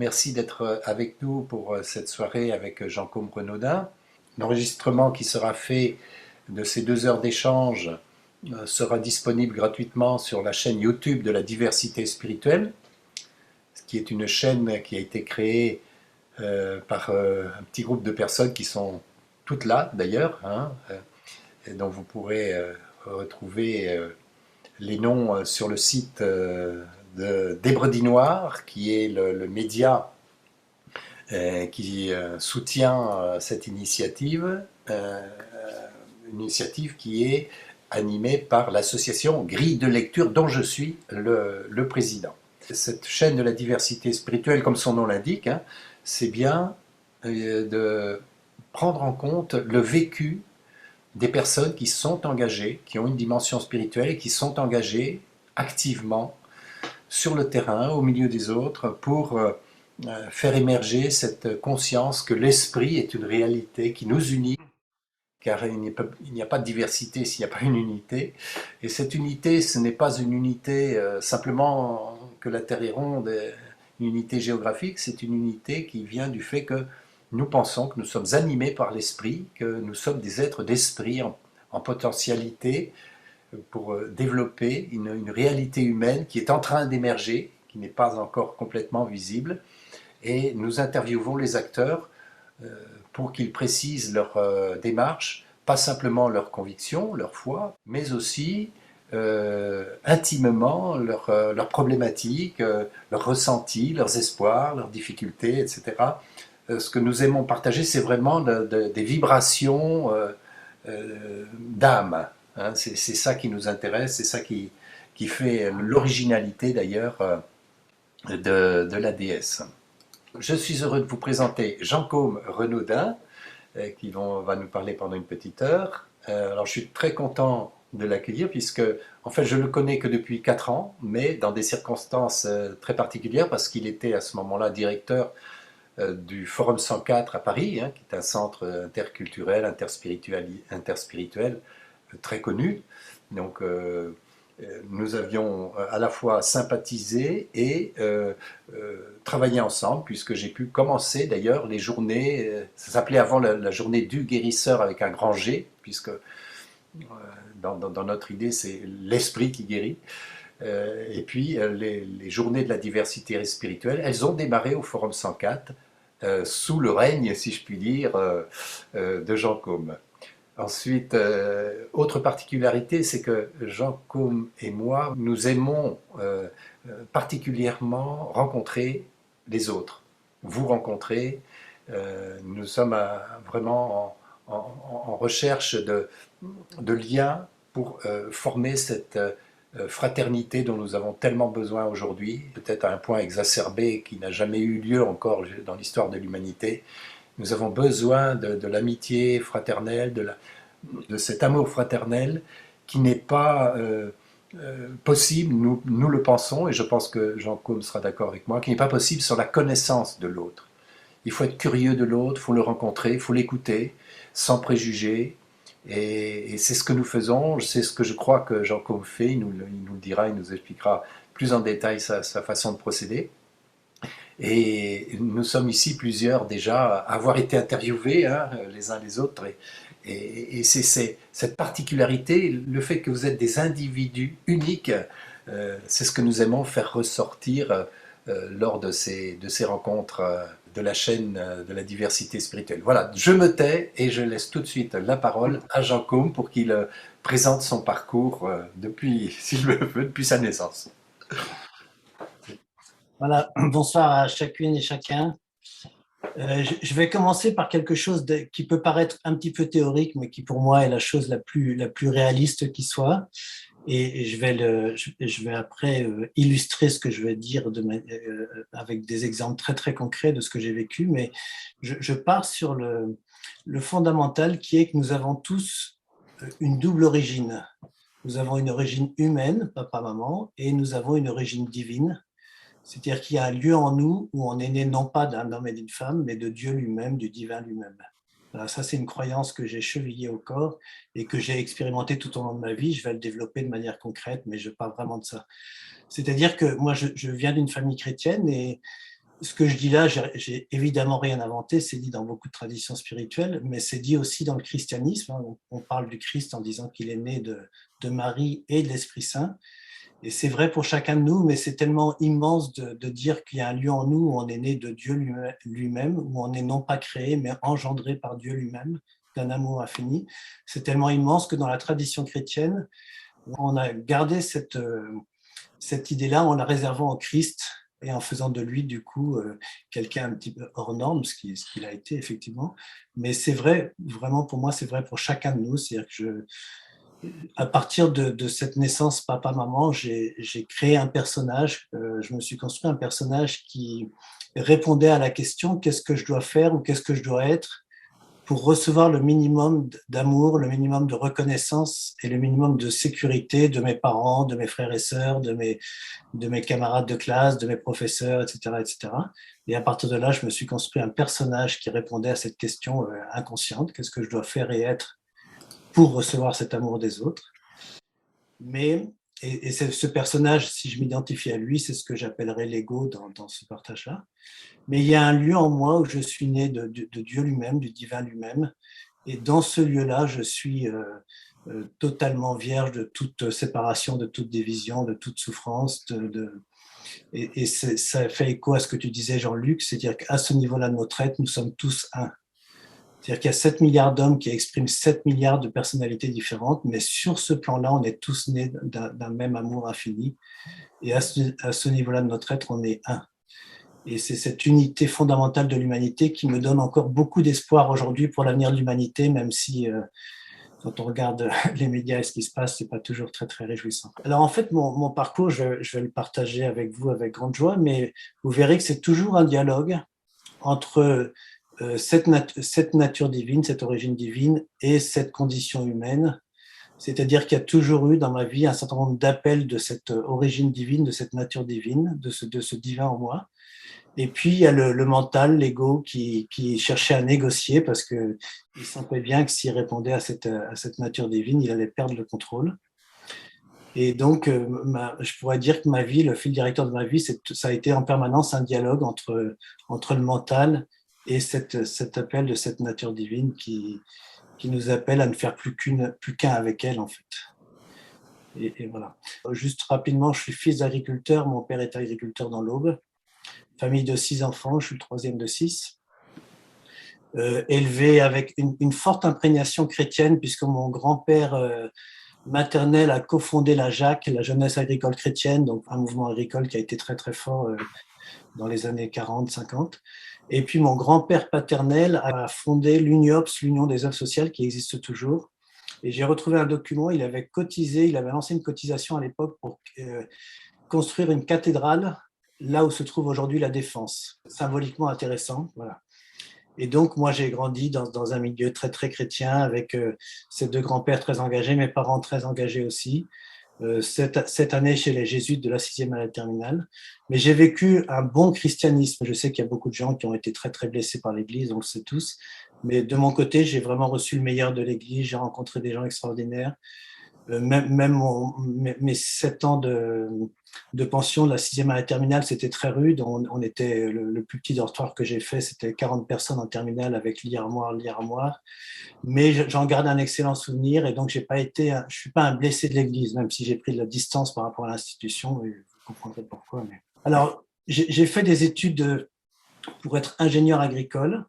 Merci d'être avec nous pour cette soirée avec Jean-Côme Renaudin. L'enregistrement qui sera fait de ces 2 heures d'échange sera disponible gratuitement sur la chaîne YouTube de la diversité spirituelle, qui est une chaîne qui a été créée par un petit groupe de personnes qui sont toutes là d'ailleurs, hein, et dont vous pourrez retrouver les noms sur le site d'Hébredi Noir, qui est le média qui soutient cette initiative, une initiative qui est animée par l'association Grille de lecture dont je suis le président. Cette chaîne de la diversité spirituelle, comme son nom l'indique, hein, c'est bien de prendre en compte le vécu des personnes qui sont engagées, qui ont une dimension spirituelle et qui sont engagées activement sur le terrain, au milieu des autres, pour faire émerger cette conscience que l'esprit est une réalité qui nous unit, car il n'y a pas de diversité s'il n'y a pas une unité. Et cette unité, ce n'est pas une unité simplement que la Terre est ronde, une unité géographique, c'est une unité qui vient du fait que nous pensons que nous sommes animés par l'esprit, que nous sommes des êtres d'esprit en potentialité pour développer une réalité humaine qui est en train d'émerger, qui n'est pas encore complètement visible. Et nous interviewons les acteurs pour qu'ils précisent leur démarche, pas simplement leurs convictions, leur foi, mais aussi intimement leurs problématiques, leurs ressentis, leurs espoirs, leurs difficultés, etc. Ce que nous aimons partager, c'est vraiment des vibrations d'âme. Hein, c'est ça qui nous intéresse, c'est ça qui fait l'originalité d'ailleurs de la déesse. Je suis heureux de vous présenter Jean-Côme Renaudin, qui va nous parler pendant une petite heure. Alors je suis très content de l'accueillir puisque en fait je le connais que depuis 4 ans, mais dans des circonstances très particulières parce qu'il était à ce moment-là directeur du Forum 104 à Paris, hein, qui est un centre interculturel, interspirituel très connu. Donc nous avions à la fois sympathisé et travaillé ensemble, puisque j'ai pu commencer d'ailleurs les journées, ça s'appelait avant la journée du guérisseur avec un grand G, puisque dans notre idée c'est l'esprit qui guérit. Et puis les journées de la diversité spirituelle, elles ont démarré au Forum 104, sous le règne, si je puis dire, de Jean-Côme. Ensuite, autre particularité, c'est que Jean-Côme et moi, nous aimons particulièrement rencontrer les autres, vous rencontrer. Nous sommes vraiment en recherche de liens pour former cette fraternité dont nous avons tellement besoin aujourd'hui, peut-être à un point exacerbé qui n'a jamais eu lieu encore dans l'histoire de l'humanité. Nous avons besoin de l'amitié fraternelle, de cet amour fraternel qui n'est pas possible, nous le pensons, et je pense que Jean-Côme sera d'accord avec moi, qui n'est pas possible sans la connaissance de l'autre. Il faut être curieux de l'autre, il faut le rencontrer, il faut l'écouter, sans préjugés, et c'est ce que nous faisons, c'est ce que je crois que Jean-Côme fait, il nous le dira, il nous expliquera plus en détail sa façon de procéder. Et nous sommes ici plusieurs déjà à avoir été interviewés, hein, les uns les autres. Et c'est cette particularité, le fait que vous êtes des individus uniques, c'est ce que nous aimons faire ressortir lors de ces rencontres de la chaîne de la diversité spirituelle. Voilà, je me tais et je laisse tout de suite la parole à Jean-Côme pour qu'il présente son parcours depuis, s'il le veut, depuis sa naissance. Voilà, bonsoir à chacune et chacun. Je vais commencer par quelque chose qui peut paraître un petit peu théorique, mais qui pour moi est la chose la plus réaliste qui soit. Et je vais après illustrer ce que je vais dire avec des exemples très très concrets de ce que j'ai vécu. Mais je pars sur le fondamental qui est que nous avons tous une double origine. Nous avons une origine humaine, papa-maman, et nous avons une origine divine. C'est-à-dire qu'il y a un lieu en nous où on est né non pas d'un homme et d'une femme, mais de Dieu lui-même, du divin lui-même. Voilà, ça, c'est une croyance que j'ai chevillée au corps et que j'ai expérimentée tout au long de ma vie. Je vais le développer de manière concrète, mais je parle vraiment de ça. C'est-à-dire que moi, je viens d'une famille chrétienne et ce que je dis là, j'ai évidemment rien inventé, c'est dit dans beaucoup de traditions spirituelles, mais c'est dit aussi dans le christianisme. On parle du Christ en disant qu'il est né de Marie et de l'Esprit Saint. Et c'est vrai pour chacun de nous, mais c'est tellement immense de dire qu'il y a un lieu en nous où on est né de Dieu lui-même, où on n'est non pas créé, mais engendré par Dieu lui-même, d'un amour infini. C'est tellement immense que dans la tradition chrétienne, on a gardé cette idée-là en la réservant au Christ et en faisant de lui, du coup, quelqu'un un petit peu hors norme, ce qu'il a été, effectivement. Mais c'est vrai, vraiment, pour moi, c'est vrai pour chacun de nous. C'est-à-dire que à partir de cette naissance papa-maman, j'ai créé un personnage, je me suis construit un personnage qui répondait à la question qu'est-ce que je dois faire ou qu'est-ce que je dois être pour recevoir le minimum d'amour, le minimum de reconnaissance et le minimum de sécurité de mes parents, de mes frères et sœurs, de mes camarades de classe, de mes professeurs, etc., etc. Et à partir de là, je me suis construit un personnage qui répondait à cette question inconsciente, qu'est-ce que je dois faire et être pour recevoir cet amour des autres. Mais, et ce personnage, si je m'identifie à lui, c'est ce que j'appellerais l'ego dans ce partage-là. Mais il y a un lieu en moi où je suis né de Dieu lui-même, du divin lui-même. Et dans ce lieu-là, je suis totalement vierge de toute séparation, de toute division, de toute souffrance. Et ça fait écho à ce que tu disais, Jean-Luc, c'est-à-dire qu'à ce niveau-là de notre être, nous sommes tous un. C'est-à-dire qu'il y a 7 milliards d'hommes qui expriment 7 milliards de personnalités différentes, mais sur ce plan-là, on est tous nés d'un même amour infini. Et à ce niveau-là de notre être, on est un. Et c'est cette unité fondamentale de l'humanité qui me donne encore beaucoup d'espoir aujourd'hui pour l'avenir de l'humanité, même si quand on regarde les médias et ce qui se passe, c'est pas toujours très très réjouissant. Alors en fait, mon parcours, je vais le partager avec vous avec grande joie, mais vous verrez que c'est toujours un dialogue entre cette nature divine, cette origine divine et cette condition humaine. C'est-à-dire qu'il y a toujours eu dans ma vie un certain nombre d'appels de cette origine divine, de cette nature divine, de ce divin en moi. Et puis, il y a le mental, l'ego, qui cherchait à négocier parce qu'il sentait bien que s'il répondait à cette nature divine, il allait perdre le contrôle. Et donc, je pourrais dire que ma vie, le fil directeur de ma vie, ça a été en permanence un dialogue entre le mental et cet appel de cette nature divine qui nous appelle à ne faire plus qu'un avec elle, en fait. Et voilà. Juste rapidement, je suis fils d'agriculteur. Mon père est agriculteur dans l'Aube. Famille de 6 enfants, je suis le troisième de 6. Élevé avec une forte imprégnation chrétienne, puisque mon grand-père maternel a cofondé la JAC, la Jeunesse agricole chrétienne, donc un mouvement agricole qui a été très très fort dans les années 40-50. Et puis mon grand-père paternel a fondé l'UNIOPS, l'Union des œuvres sociales, qui existe toujours. Et j'ai retrouvé un document, il avait cotisé, il avait lancé une cotisation à l'époque pour construire une cathédrale là où se trouve aujourd'hui la Défense. Symboliquement intéressant, voilà. Et donc, moi, j'ai grandi dans un milieu très, très chrétien avec ces deux grands-pères très engagés, mes parents très engagés aussi. Cette année chez les Jésuites de la 6e à la terminale. Mais j'ai vécu un bon christianisme. Je sais qu'il y a beaucoup de gens qui ont été très, très blessés par l'Église, on le sait tous. Mais de mon côté, j'ai vraiment reçu le meilleur de l'Église. J'ai rencontré des gens extraordinaires. Même mes 7 ans de pension de la 6e à la terminale, c'était très rude. On était le plus petit dortoir que j'ai fait, c'était 40 personnes en terminale avec lit armoire. Mais j'en garde un excellent souvenir et donc je suis pas un blessé de l'Église, même si j'ai pris de la distance par rapport à l'institution. Et vous comprendrez pourquoi. Mais... Alors, j'ai fait des études pour être ingénieur agricole.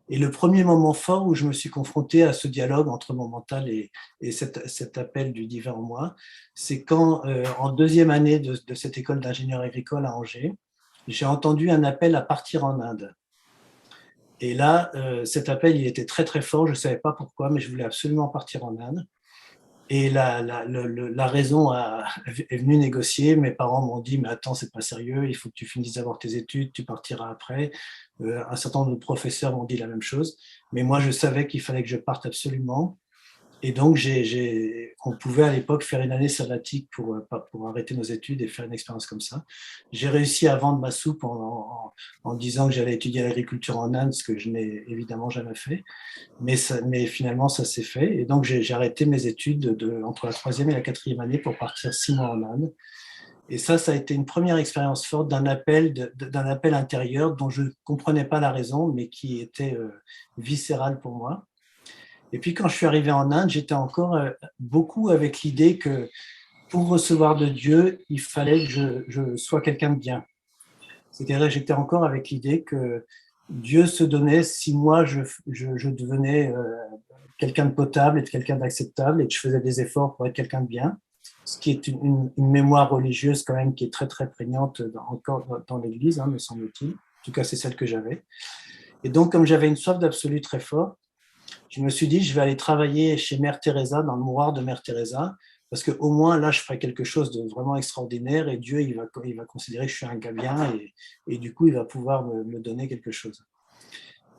Et le premier moment fort où je me suis confronté à ce dialogue entre mon mental et cet appel du divin en moi, c'est quand, en deuxième année de cette école d'ingénieur agricole à Angers, j'ai entendu un appel à partir en Inde. Et là, cet appel, il était très très fort, je ne savais pas pourquoi, mais je voulais absolument partir en Inde. Et la raison est venue négocier. Mes parents m'ont dit, mais attends, c'est pas sérieux, il faut que tu finisses d'abord tes études, tu partiras après. Un certain nombre de professeurs m'ont dit la même chose. Mais moi, je savais qu'il fallait que je parte absolument. Et donc, on pouvait à l'époque faire une année sabbatique pour arrêter nos études et faire une expérience comme ça. J'ai réussi à vendre ma soupe en disant que j'allais étudier l'agriculture en Inde, ce que je n'ai évidemment jamais fait. Mais finalement, ça s'est fait. Et donc, j'ai arrêté mes études entre la troisième et la quatrième année pour partir 6 mois en Inde. Et ça a été une première expérience forte d'un appel, d'un appel intérieur dont je ne comprenais pas la raison, mais qui était viscéral pour moi. Et puis quand je suis arrivé en Inde, j'étais encore beaucoup avec l'idée que pour recevoir de Dieu, il fallait que je sois quelqu'un de bien. C'est-à-dire que j'étais encore avec l'idée que Dieu se donnait si moi je devenais quelqu'un de potable et quelqu'un d'acceptable et que je faisais des efforts pour être quelqu'un de bien, ce qui est une mémoire religieuse quand même qui est très très prégnante encore dans l'Église, me semble-t-il. En tout cas, c'est celle que j'avais. Et donc, comme j'avais une soif d'absolu très forte, je me suis dit, je vais aller travailler chez Mère Teresa, dans le mouroir de Mère Teresa, parce qu'au moins là, je ferai quelque chose de vraiment extraordinaire et Dieu, il va considérer que je suis un gars bien et du coup, il va pouvoir me donner quelque chose.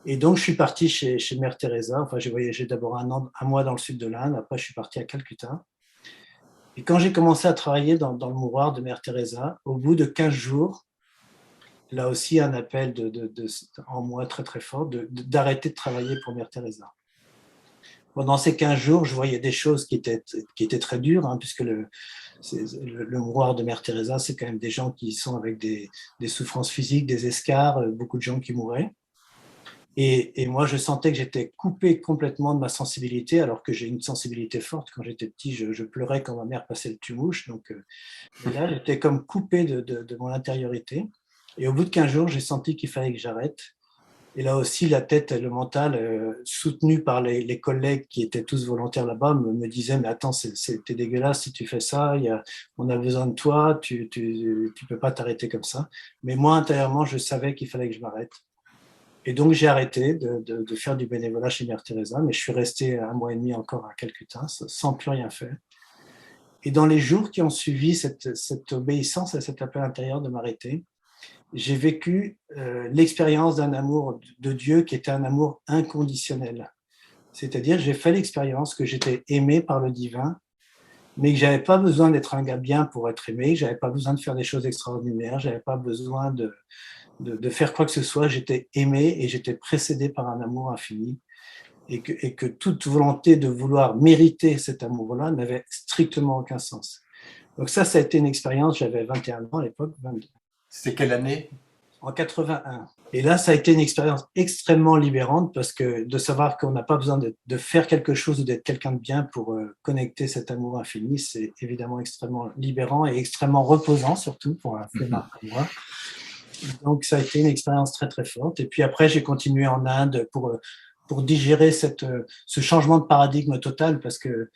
Et donc, je suis parti chez Mère Teresa. Enfin, j'ai voyagé d'abord un mois dans le sud de l'Inde. Après, je suis parti à Calcutta. Et quand j'ai commencé à travailler dans le mouroir de Mère Teresa, au bout de 15 jours, là aussi un appel en moi très très fort d'arrêter de travailler pour Mère Teresa. Pendant ces 15 jours, je voyais des choses qui étaient très dures, puisque le mouroir de Mère Teresa, c'est quand même des gens qui sont avec des souffrances physiques, des escarres, beaucoup de gens qui mouraient. Et moi, je sentais que j'étais coupé complètement de ma sensibilité, alors que j'ai une sensibilité forte. Quand j'étais petit, je pleurais quand ma mère passait le tumouche. Donc là, j'étais comme coupé de mon intériorité. Et au bout de 15 jours, j'ai senti qu'il fallait que j'arrête. Et là aussi, la tête et le mental, soutenu par les collègues qui étaient tous volontaires là-bas, me disaient, mais attends, t'es dégueulasse si tu fais ça, on a besoin de toi, tu peux pas t'arrêter comme ça. Mais moi, intérieurement, je savais qu'il fallait que je m'arrête. Et donc, j'ai arrêté de faire du bénévolat chez Mère Teresa, mais je suis resté un mois et demi encore à Calcutta, sans plus rien faire. Et dans les jours qui ont suivi cette obéissance à cet appel intérieur de m'arrêter, j'ai vécu l'expérience d'un amour de Dieu qui était un amour inconditionnel. C'est-à-dire, j'ai fait l'expérience que j'étais aimé par le divin, mais que j'avais pas besoin d'être un gars bien pour être aimé, j'avais pas besoin de faire des choses extraordinaires, j'avais pas besoin de faire quoi que ce soit, j'étais aimé et j'étais précédé par un amour infini. Et que toute volonté de vouloir mériter cet amour-là n'avait strictement aucun sens. Donc ça a été une expérience, j'avais 21 ans à l'époque, 22. C'était quelle année? En 81. Et là, ça a été une expérience extrêmement libérante parce que de savoir qu'on n'a pas besoin de faire quelque chose ou d'être quelqu'un de bien pour connecter cet amour infini, c'est évidemment extrêmement libérant et extrêmement reposant, surtout pour un flemmard comme moi. Donc, ça a été une expérience très, très forte. Et puis après, j'ai continué en Inde pour digérer ce changement de paradigme total parce que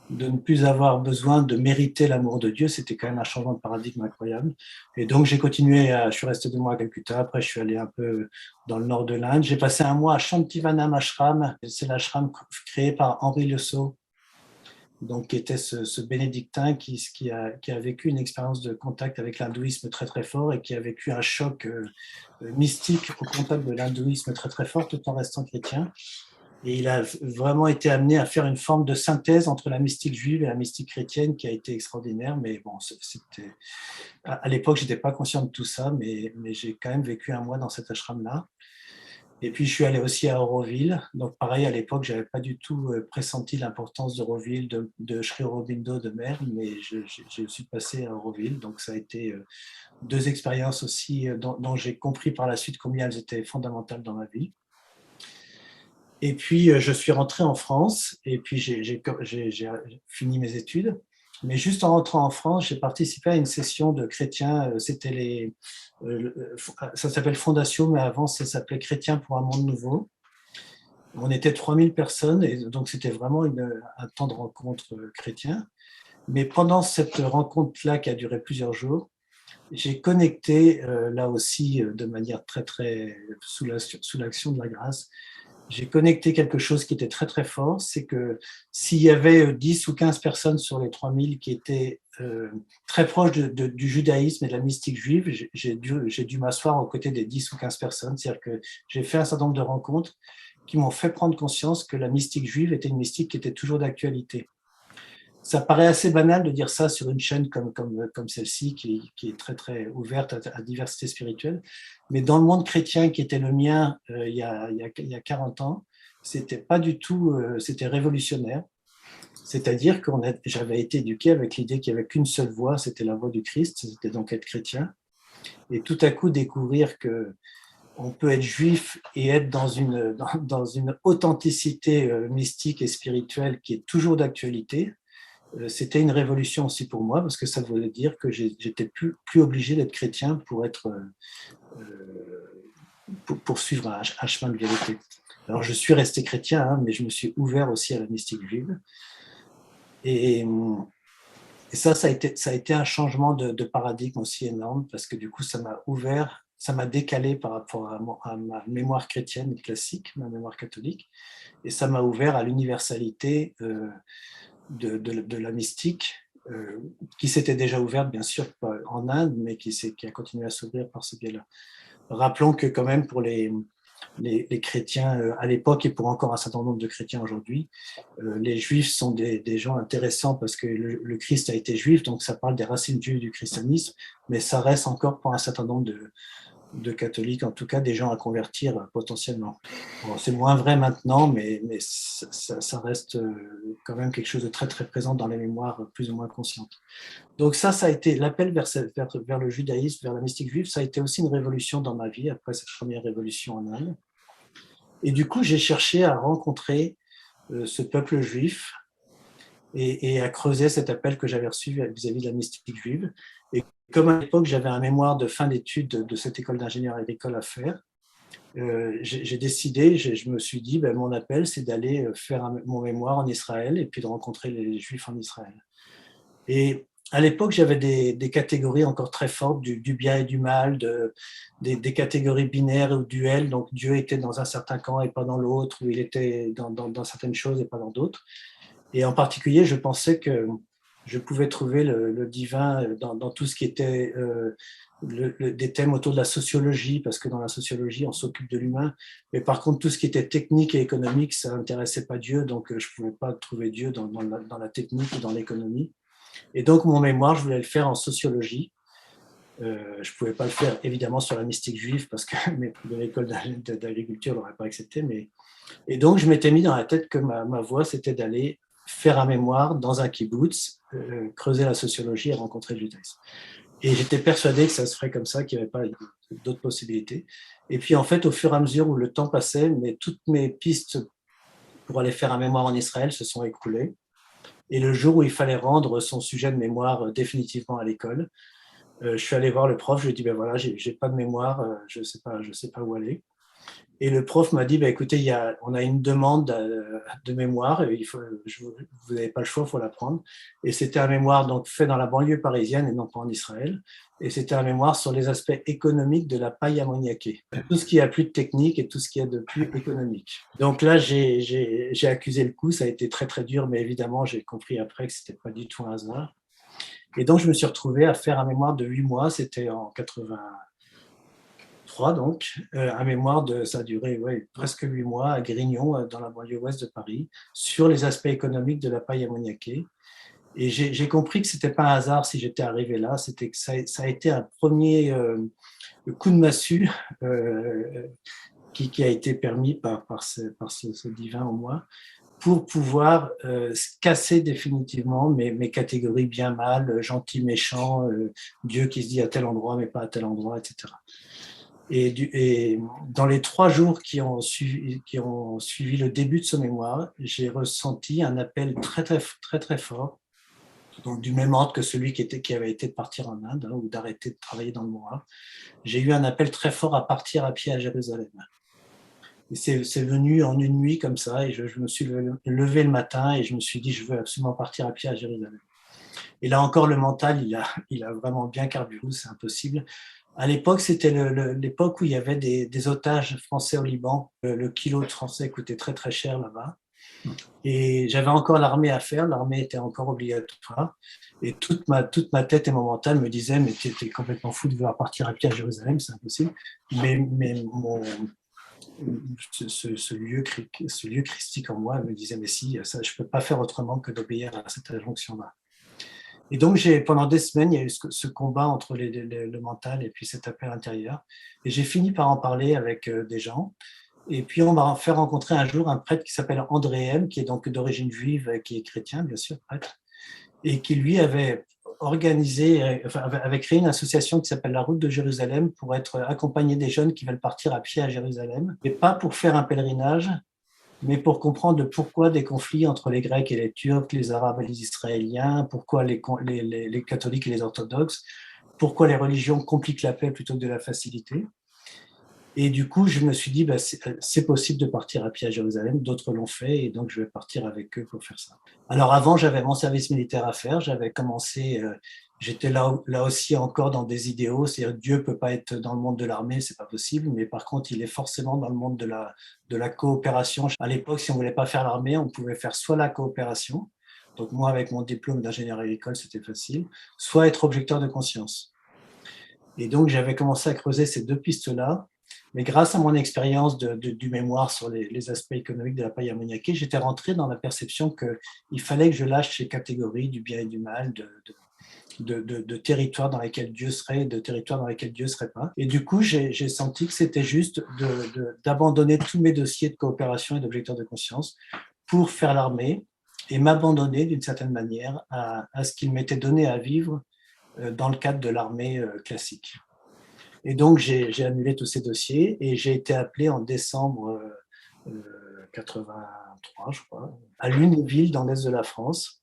de ne plus avoir besoin de mériter l'amour de Dieu, c'était quand même un changement de paradigme incroyable. Et donc, j'ai continué, je suis resté 2 mois à Calcutta, après je suis allé un peu dans le nord de l'Inde. J'ai passé un mois à Shantivanam Ashram, c'est l'ashram créé par Henri Le Sceau, donc qui était ce bénédictin qui a vécu une expérience de contact avec l'hindouisme très très fort et qui a vécu un choc mystique au contact de l'hindouisme très très fort tout en restant chrétien. Et il a vraiment été amené à faire une forme de synthèse entre la mystique juive et la mystique chrétienne qui a été extraordinaire. Mais bon, à l'époque, je n'étais pas conscient de tout ça, mais j'ai quand même vécu un mois dans cet ashram-là. Et puis, je suis allé aussi à Auroville. Donc, pareil, à l'époque, je n'avais pas du tout pressenti l'importance d'Auroville, de Sri Aurobindo de mer, mais je suis passé à Auroville. Donc, ça a été 2 expériences aussi dont j'ai compris par la suite combien elles étaient fondamentales dans ma vie. Et puis, je suis rentré en France et puis j'ai fini mes études. Mais juste en rentrant en France, j'ai participé à une session de chrétiens. C'était ça s'appelle Fondation, mais avant, ça s'appelait Chrétiens pour un monde nouveau. On était 3000 personnes et donc c'était vraiment un temps de rencontre chrétien. Mais pendant cette rencontre-là qui a duré plusieurs jours, j'ai connecté là aussi de manière très, très sous l'action de la grâce. J'ai connecté quelque chose qui était très très fort, c'est que s'il y avait 10 ou 15 personnes sur les 3000 qui étaient très proches du judaïsme et de la mystique juive, j'ai dû m'asseoir aux côtés des 10 ou 15 personnes. C'est-à-dire que j'ai fait un certain nombre de rencontres qui m'ont fait prendre conscience que la mystique juive était une mystique qui était toujours d'actualité. Ça paraît assez banal de dire ça sur une chaîne comme celle-ci, qui est très, très ouverte à diversité spirituelle. Mais dans le monde chrétien qui était le mien il y a 40 ans, c'était pas du tout, c'était révolutionnaire. C'est-à-dire que j'avais été éduqué avec l'idée qu'il n'y avait qu'une seule voie, c'était la voie du Christ, c'était donc être chrétien. Et tout à coup, découvrir que on peut être juif et être dans une authenticité mystique et spirituelle qui est toujours d'actualité, c'était une révolution aussi pour moi, parce que ça voulait dire que j'étais plus obligé d'être chrétien pour suivre un chemin de vérité. Alors je suis resté chrétien, hein, mais je me suis ouvert aussi à la mystique juive. Et ça a été un changement de paradigme aussi énorme, parce que du coup, ça m'a ouvert, ça m'a décalé par rapport à ma mémoire chrétienne classique, ma mémoire catholique, et ça m'a ouvert à l'universalité de la mystique, qui s'était déjà ouverte, bien sûr, en Inde, mais qui a continué à s'ouvrir par ce biais-là. Rappelons que quand même, pour les chrétiens à l'époque et pour encore un certain nombre de chrétiens aujourd'hui, les juifs sont des gens intéressants parce que le Christ a été juif, donc ça parle des racines juives du christianisme, mais ça reste encore pour un certain nombre de catholiques, en tout cas des gens à convertir potentiellement. Bon, c'est moins vrai maintenant, mais ça reste quand même quelque chose de très très présent dans les mémoires plus ou moins conscientes. Donc ça a été l'appel vers le judaïsme, vers la mystique juive, ça a été aussi une révolution dans ma vie après cette première révolution en Inde. Et du coup, j'ai cherché à rencontrer ce peuple juif et à creuser cet appel que j'avais reçu vis-à-vis de la mystique juive. Et comme à l'époque, j'avais un mémoire de fin d'études de cette école d'ingénieur agricole à faire, j'ai décidé, je me suis dit, ben, mon appel, c'est d'aller faire mon mémoire en Israël et puis de rencontrer les Juifs en Israël. Et à l'époque, j'avais des catégories encore très fortes, du bien et du mal, des catégories binaires ou duelles. Donc Dieu était dans un certain camp et pas dans l'autre, ou il était dans certaines choses et pas dans d'autres. Et en particulier, je pensais que je pouvais trouver le divin dans tout ce qui était des thèmes autour de la sociologie, parce que dans la sociologie, on s'occupe de l'humain. Mais par contre, tout ce qui était technique et économique, ça n'intéressait pas Dieu, donc je ne pouvais pas trouver Dieu dans la technique ou dans l'économie. Et donc, mon mémoire, je voulais le faire en sociologie. Je ne pouvais pas le faire, évidemment, sur la mystique juive, parce que de l'école d'agriculture ne l'aurait pas accepté. Et donc, je m'étais mis dans la tête que ma voie, c'était d'aller faire un mémoire dans un kibbutz, creuser la sociologie et rencontrer le judaïsme. Et j'étais persuadé que ça se ferait comme ça, qu'il n'y avait pas d'autres possibilités. Et puis, en fait, au fur et à mesure où le temps passait, toutes mes pistes pour aller faire un mémoire en Israël se sont écroulées. Et le jour où il fallait rendre son sujet de mémoire définitivement à l'école, je suis allé voir le prof, je lui ai dit, ben voilà, j'ai pas de mémoire, je sais pas où aller. Et le prof m'a dit, bah, écoutez, on a une demande de mémoire, vous n'avez pas le choix, il faut la prendre. Et c'était un mémoire donc, fait dans la banlieue parisienne et non pas en Israël. Et c'était un mémoire sur les aspects économiques de la paille ammoniaquée. Tout ce qui a plus de technique et tout ce qui a de plus économique. Donc là, j'ai accusé le coup, ça a été très très dur, mais évidemment, j'ai compris après que ce n'était pas du tout un hasard. Et donc, je me suis retrouvé à faire un mémoire de 8 mois, c'était en 83 donc, un mémoire ça a duré presque 8 mois à Grignon, dans la banlieue ouest de Paris, sur les aspects économiques de la paille ammoniaquée. Et j'ai compris que ce n'était pas un hasard si j'étais arrivé là, c'était que ça a été un premier coup de massue qui a été permis par ce divin en moi, pour pouvoir casser définitivement mes catégories bien mal, gentil, méchant, Dieu qui se dit à tel endroit mais pas à tel endroit, etc. Et dans les 3 jours qui ont suivi le début de ce mémoire, j'ai ressenti un appel très très très très fort, donc du même ordre que celui qui avait été de partir en Inde, hein, ou d'arrêter de travailler dans le Moab. J'ai eu un appel très fort à partir à pied à Jérusalem. Et c'est venu en une nuit comme ça, et je me suis levé le matin et je me suis dit, je veux absolument partir à pied à Jérusalem. Et là encore, le mental, il a vraiment bien carburé, c'est impossible. À l'époque, c'était l'époque où il y avait des otages français au Liban. Le kilo de français coûtait très très cher là-bas. Et j'avais encore l'armée à faire, l'armée était encore obligatoire. Et toute ma tête et mon mental me disaient, mais tu es complètement fou de vouloir partir à pied à Jérusalem, c'est impossible. Mais ce lieu christique en moi me disait, mais si, ça, je ne peux pas faire autrement que d'obéir à cette injonction-là. Et donc, pendant des semaines, il y a eu ce combat entre le mental et puis cet appel intérieur. Et j'ai fini par en parler avec des gens. Et puis, on m'a fait rencontrer un jour un prêtre qui s'appelle André M, qui est donc d'origine juive, qui est chrétien, bien sûr, prêtre, et qui lui avait organisé, enfin, avait créé une association qui s'appelle la Route de Jérusalem pour être accompagné des jeunes qui veulent partir à pied à Jérusalem, et pas pour faire un pèlerinage, mais pour comprendre le pourquoi des conflits entre les Grecs et les Turcs, les Arabes et les Israéliens, pourquoi les catholiques et les orthodoxes, pourquoi les religions compliquent la paix plutôt que de la faciliter. Et du coup, je me suis dit, bah, c'est possible de partir à pied à Jérusalem, d'autres l'ont fait, et donc je vais partir avec eux pour faire ça. Alors avant, j'avais mon service militaire à faire, j'avais commencé, j'étais là aussi encore dans des idéaux, c'est-à-dire Dieu peut pas être dans le monde de l'armée, c'est pas possible, mais par contre, il est forcément dans le monde de la coopération. À l'époque, si on voulait pas faire l'armée, on pouvait faire soit la coopération, donc moi avec mon diplôme d'ingénieur agricole, c'était facile, soit être objecteur de conscience. Et donc, j'avais commencé à creuser ces deux pistes-là. Mais grâce à mon expérience du mémoire sur les aspects économiques de la paille ammoniaquée, j'étais rentré dans la perception qu'il fallait que je lâche ces catégories du bien et du mal, de territoires dans lesquels Dieu serait et de territoires dans lesquels Dieu ne serait pas. Et du coup, j'ai senti que c'était juste d'abandonner tous mes dossiers de coopération et d'objecteurs de conscience pour faire l'armée et m'abandonner d'une certaine manière à ce qu'il m'était donné à vivre dans le cadre de l'armée classique. Et donc, j'ai annulé tous ces dossiers et j'ai été appelé en décembre 83, je crois, à Lunéville, dans l'est de la France.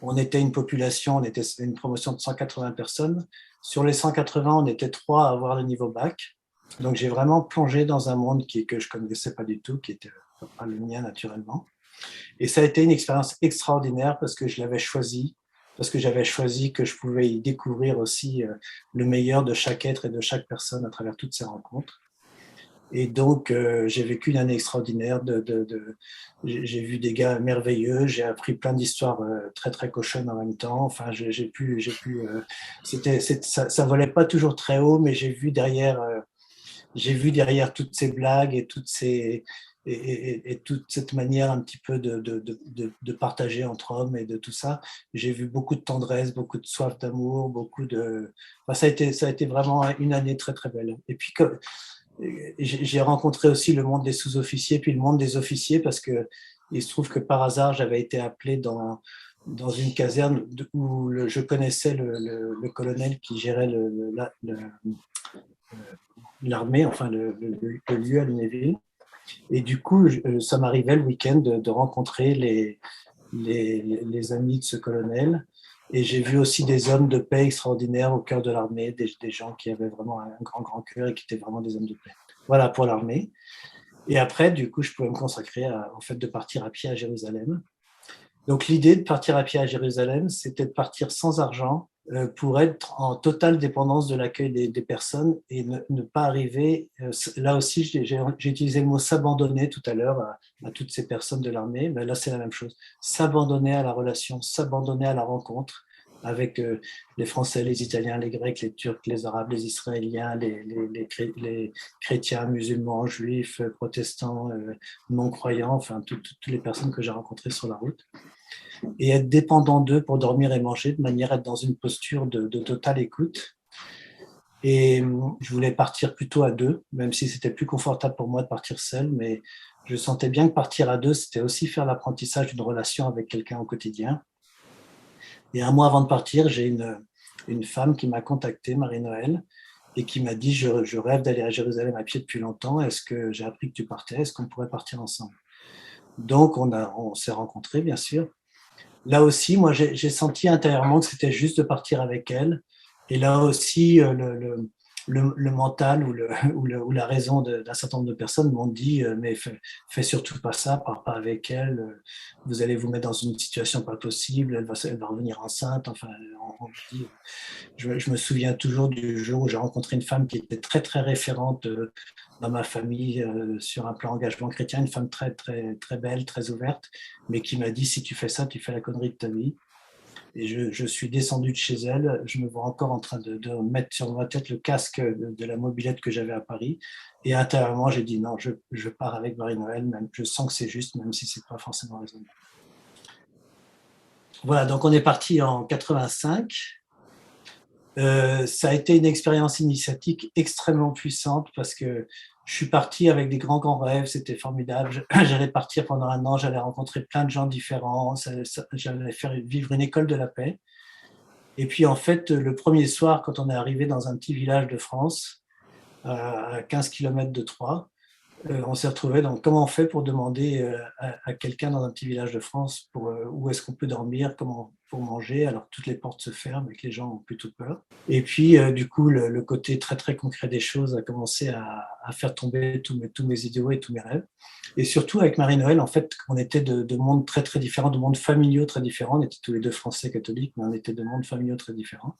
On était une population, on était une promotion de 180 personnes. Sur les 180, on était 3 à avoir le niveau bac. Donc, j'ai vraiment plongé dans un monde que je ne connaissais pas du tout, qui était pas le mien naturellement. Et ça a été une expérience extraordinaire parce que je l'avais choisi, parce que j'avais choisi que je pouvais y découvrir aussi le meilleur de chaque être et de chaque personne à travers toutes ces rencontres. Et donc, j'ai vécu une année extraordinaire. J'ai vu des gars merveilleux. J'ai appris plein d'histoires très très cochonnes en même temps. Enfin, ça volait pas toujours très haut, mais j'ai vu derrière toutes ces blagues et et toute cette manière un petit peu de partager entre hommes et de tout ça. J'ai vu beaucoup de tendresse, beaucoup de soif d'amour, enfin, ça a été vraiment une année très très belle. Et puis j'ai rencontré aussi le monde des sous-officiers, puis le monde des officiers, parce que il se trouve que par hasard, j'avais été appelé dans une caserne où je connaissais le colonel qui gérait l'armée, enfin le lieu à Lunéville. Et du coup, ça m'arrivait le week-end de rencontrer les amis de ce colonel. Et j'ai vu aussi des hommes de paix extraordinaires au cœur de l'armée, des gens qui avaient vraiment un grand, grand cœur et qui étaient vraiment des hommes de paix. Voilà pour l'armée. Et après, du coup, je pouvais me consacrer au fait de partir à pied à Jérusalem. Donc l'idée de partir à pied à Jérusalem, c'était de partir sans argent pour être en totale dépendance de l'accueil des personnes et ne pas arriver. Là aussi, j'ai utilisé le mot s'abandonner tout à l'heure à toutes ces personnes de l'armée. Mais là, c'est la même chose. S'abandonner à la relation, s'abandonner à la rencontre avec les Français, les Italiens, les Grecs, les Turcs, les Arabes, les Israéliens, les chrétiens, musulmans, juifs, protestants, non-croyants, enfin toutes les personnes que j'ai rencontrées sur la route, et être dépendant d'eux pour dormir et manger, de manière à être dans une posture de totale écoute. Et je voulais partir plutôt à deux, même si c'était plus confortable pour moi de partir seul, mais je sentais bien que partir à deux, c'était aussi faire l'apprentissage d'une relation avec quelqu'un au quotidien. Et un mois avant de partir, j'ai une femme qui m'a contacté, Marie-Noël, et qui m'a dit je rêve d'aller à Jérusalem à pied depuis longtemps, est-ce que j'ai appris que tu partais, est-ce qu'on pourrait partir ensemble? Donc on s'est rencontrés, bien sûr. Là aussi, moi, j'ai senti intérieurement que c'était juste de partir avec elle. Et là aussi, le mental ou la raison d'un certain nombre de personnes m'ont dit mais fais surtout pas ça, pars pas avec elle, vous allez vous mettre dans une situation pas possible, elle va revenir enceinte. Enfin, on me dit, je me souviens toujours du jour où j'ai rencontré une femme qui était très très référente dans ma famille sur un plan engagement chrétien, une femme très très très belle, très ouverte, mais qui m'a dit si tu fais ça, tu fais la connerie de ta vie. Et je suis descendu de chez elle, je me vois encore en train de mettre sur ma tête le casque de la mobilette que j'avais à Paris. Et intérieurement, j'ai dit non, je pars avec Marie-Noël, même je sens que c'est juste, même si c'est pas forcément raisonnable. Voilà, donc on est parti en 85. Ça a été une expérience initiatique extrêmement puissante parce que Je suis parti avec des grands rêves, c'était formidable. J'allais partir pendant 1 an, j'allais rencontrer plein de gens différents, j'allais faire vivre une école de la paix. Et puis en fait, le premier soir, quand on est arrivé dans un petit village de France, à 15 km de Troyes, on s'est retrouvé dans comment on fait pour demander à quelqu'un dans un petit village de France où est-ce qu'on peut dormir, comment pour manger, alors toutes les portes se ferment et que les gens ont plutôt peur. Et puis du coup, le côté très concret des choses a commencé à faire tomber tous mes idéaux et tous mes rêves. Et surtout avec Marie-Noël, en fait, on était de mondes très différents, de mondes familiaux très différents. On était tous les deux français catholiques, mais on était de mondes familiaux très différents.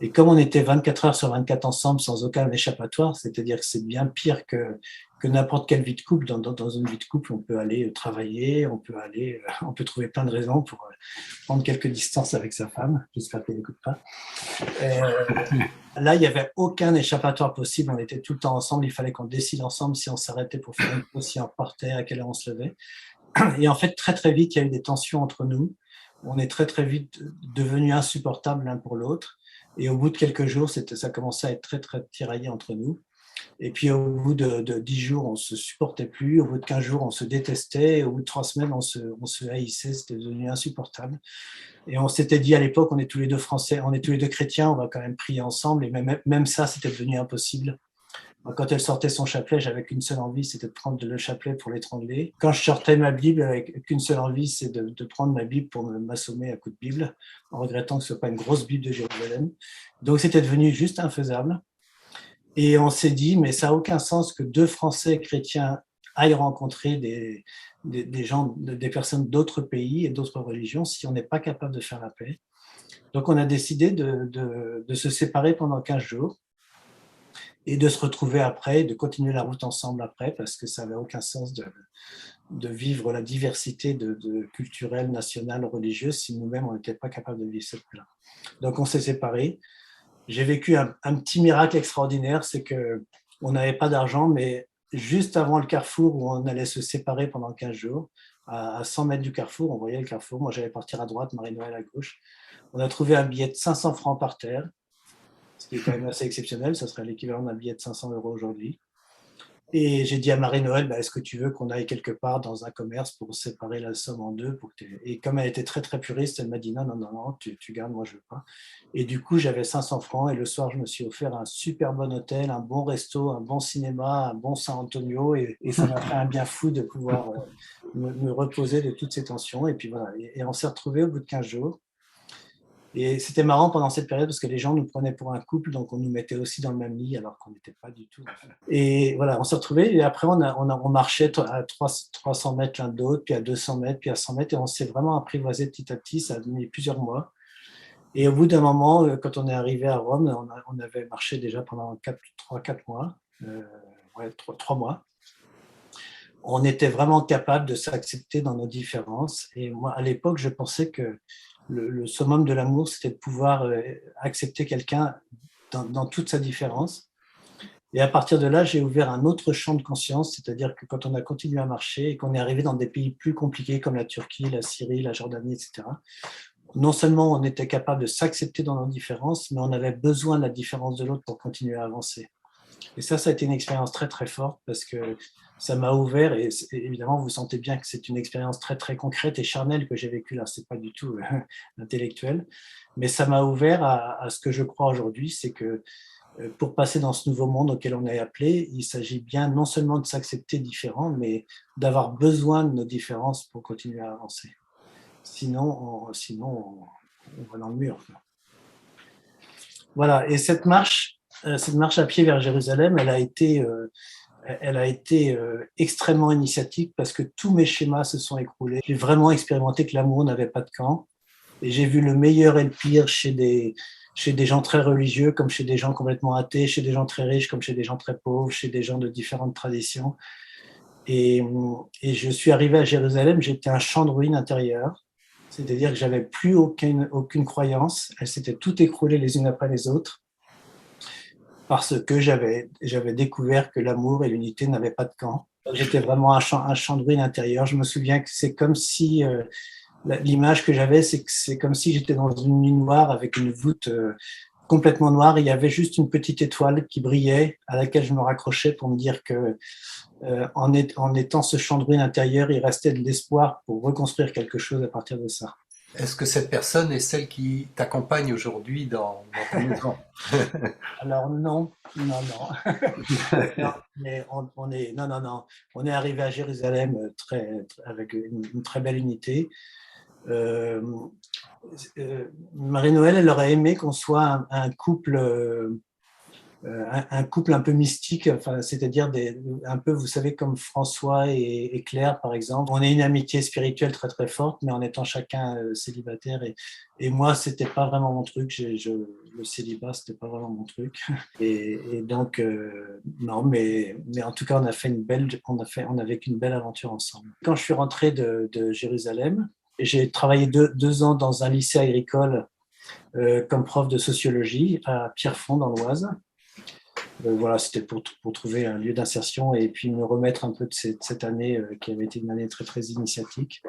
Et comme on était 24 heures sur 24 ensemble sans aucun échappatoire, c'est-à-dire que c'est bien pire que n'importe quelle vie de couple. Dans une vie de couple, on peut aller travailler, on peut trouver plein de raisons pour prendre quelques distances avec sa femme. J'espère qu'elle n'écoute pas. Là, il n'y avait aucun échappatoire possible. On était tout le temps ensemble. Il fallait qu'on décide ensemble si on s'arrêtait pour faire une pause, si on repartait, à quelle heure on se levait. Et en fait, très vite, il y a eu des tensions entre nous. On est très vite devenus insupportables l'un pour l'autre. Et au bout de quelques jours, ça commençait à être très tiraillé entre nous. Et puis au bout de 10 jours, on ne se supportait plus. Au bout de 15 jours, on se détestait. Et au bout de 3 semaines, on se haïssait. C'était devenu insupportable. Et on s'était dit à l'époque, on est tous les deux français, on est tous les deux chrétiens, on va quand même prier ensemble. Et même ça, c'était devenu impossible. Quand elle sortait son chapelet, j'avais qu'une seule envie, c'était de prendre le chapelet pour l'étrangler. Quand je sortais ma Bible, avec qu'une seule envie, c'est de prendre ma Bible pour m'assommer à coups de Bible, en regrettant que ce ne soit pas une grosse Bible de Jérusalem. Donc c'était devenu juste infaisable. Et on s'est dit, mais ça n'a aucun sens que 2 Français chrétiens aillent rencontrer des gens, des personnes d'autres pays et d'autres religions si on n'est pas capable de faire la paix. Donc on a décidé de se séparer pendant 15 jours et de se retrouver après, de continuer la route ensemble après, parce que ça n'avait aucun sens de vivre la diversité culturelle, nationale, religieuse, si nous-mêmes, on n'était pas capable de vivre cette paix-là. Donc, on s'est séparés. J'ai vécu un petit miracle extraordinaire, c'est qu'on n'avait pas d'argent, mais juste avant le carrefour où on allait se séparer pendant 15 jours, à 100 mètres du carrefour, on voyait le carrefour, moi j'allais partir à droite, Marie-Noël à gauche, on a trouvé un billet de 500 francs par terre, ce qui est quand même assez exceptionnel, ça serait l'équivalent d'un billet de 500 € aujourd'hui. Et j'ai dit à Marie-Noël, est-ce que tu veux qu'on aille quelque part dans un commerce pour séparer la somme en deux Et comme elle était très puriste, elle m'a dit non, tu gardes, moi je veux pas. Et du coup, j'avais 500 francs et le soir, je me suis offert un super bon hôtel, un bon resto, un bon cinéma, un bon San Antonio et ça m'a fait un bien fou de pouvoir me reposer de toutes ces tensions. Et puis voilà, et on s'est retrouvés au bout de 15 jours. Et c'était marrant pendant cette période parce que les gens nous prenaient pour un couple, donc on nous mettait aussi dans le même lit alors qu'on n'était pas du tout. Et voilà, on s'est retrouvés et après on marchait à 300 mètres l'un de l'autre, puis à 200 mètres, puis à 100 mètres et on s'est vraiment apprivoisé petit à petit, ça a donné plusieurs mois. Et au bout d'un moment, quand on est arrivé à Rome, on avait marché déjà pendant 3-4 mois, 3 mois. On était vraiment capable de s'accepter dans nos différences. Et moi, à l'époque, je pensais que le summum de l'amour, c'était de pouvoir accepter quelqu'un dans toute sa différence. Et à partir de là, j'ai ouvert un autre champ de conscience, c'est-à-dire que quand on a continué à marcher et qu'on est arrivé dans des pays plus compliqués comme la Turquie, la Syrie, la Jordanie, etc., non seulement on était capable de s'accepter dans nos différences, mais on avait besoin de la différence de l'autre pour continuer à avancer. Et ça a été une expérience très forte parce que ça m'a ouvert et évidemment, vous sentez bien que c'est une expérience très concrète et charnelle que j'ai vécue là, c'est pas du tout intellectuel, mais ça m'a ouvert à ce que je crois aujourd'hui, c'est que pour passer dans ce nouveau monde auquel on est appelé, il s'agit bien non seulement de s'accepter différent, mais d'avoir besoin de nos différences pour continuer à avancer. Sinon, on va dans le mur. Voilà, et cette marche à pied vers Jérusalem, elle a été extrêmement initiatique parce que tous mes schémas se sont écroulés. J'ai vraiment expérimenté que l'amour n'avait pas de camp et j'ai vu le meilleur et le pire chez des gens très religieux comme chez des gens complètement athées, chez des gens très riches comme chez des gens très pauvres, chez des gens de différentes traditions. Et je suis arrivé à Jérusalem, j'étais un champ de ruines intérieures, c'est-à-dire que j'avais plus aucune croyance, elles s'étaient toutes écroulées les unes après les autres parce que j'avais découvert que l'amour et l'unité n'avaient pas de camp. J'étais vraiment un champ de ruines intérieur. Je me souviens que c'est comme si l'image que j'avais, c'est comme si j'étais dans une nuit noire avec une voûte complètement noir. Il y avait juste une petite étoile qui brillait à laquelle je me raccrochais pour me dire que en étant ce champ de ruines intérieur, il restait de l'espoir pour reconstruire quelque chose à partir de ça. Est-ce que cette personne est celle qui t'accompagne aujourd'hui dans ta maison? Alors non, non, non. Non, mais on est, non, non, non. On est arrivé à Jérusalem avec une très belle unité. Euh, Marie-Noël, elle aurait aimé qu'on soit un couple un couple un peu mystique, enfin, c'est-à-dire un peu, vous savez, comme François et Claire, par exemple. On a une amitié spirituelle très très forte, mais en étant chacun célibataire. Et moi, c'était pas vraiment mon truc. Le célibat, c'était pas vraiment mon truc. Et donc, non, mais en tout cas, on a vécu une belle aventure ensemble. Quand je suis rentré de Jérusalem, j'ai travaillé deux ans dans un lycée agricole comme prof de sociologie à Pierrefonds dans l'Oise. Voilà, c'était pour trouver un lieu d'insertion et puis me remettre un peu de cette année qui avait été une année très, très initiatique.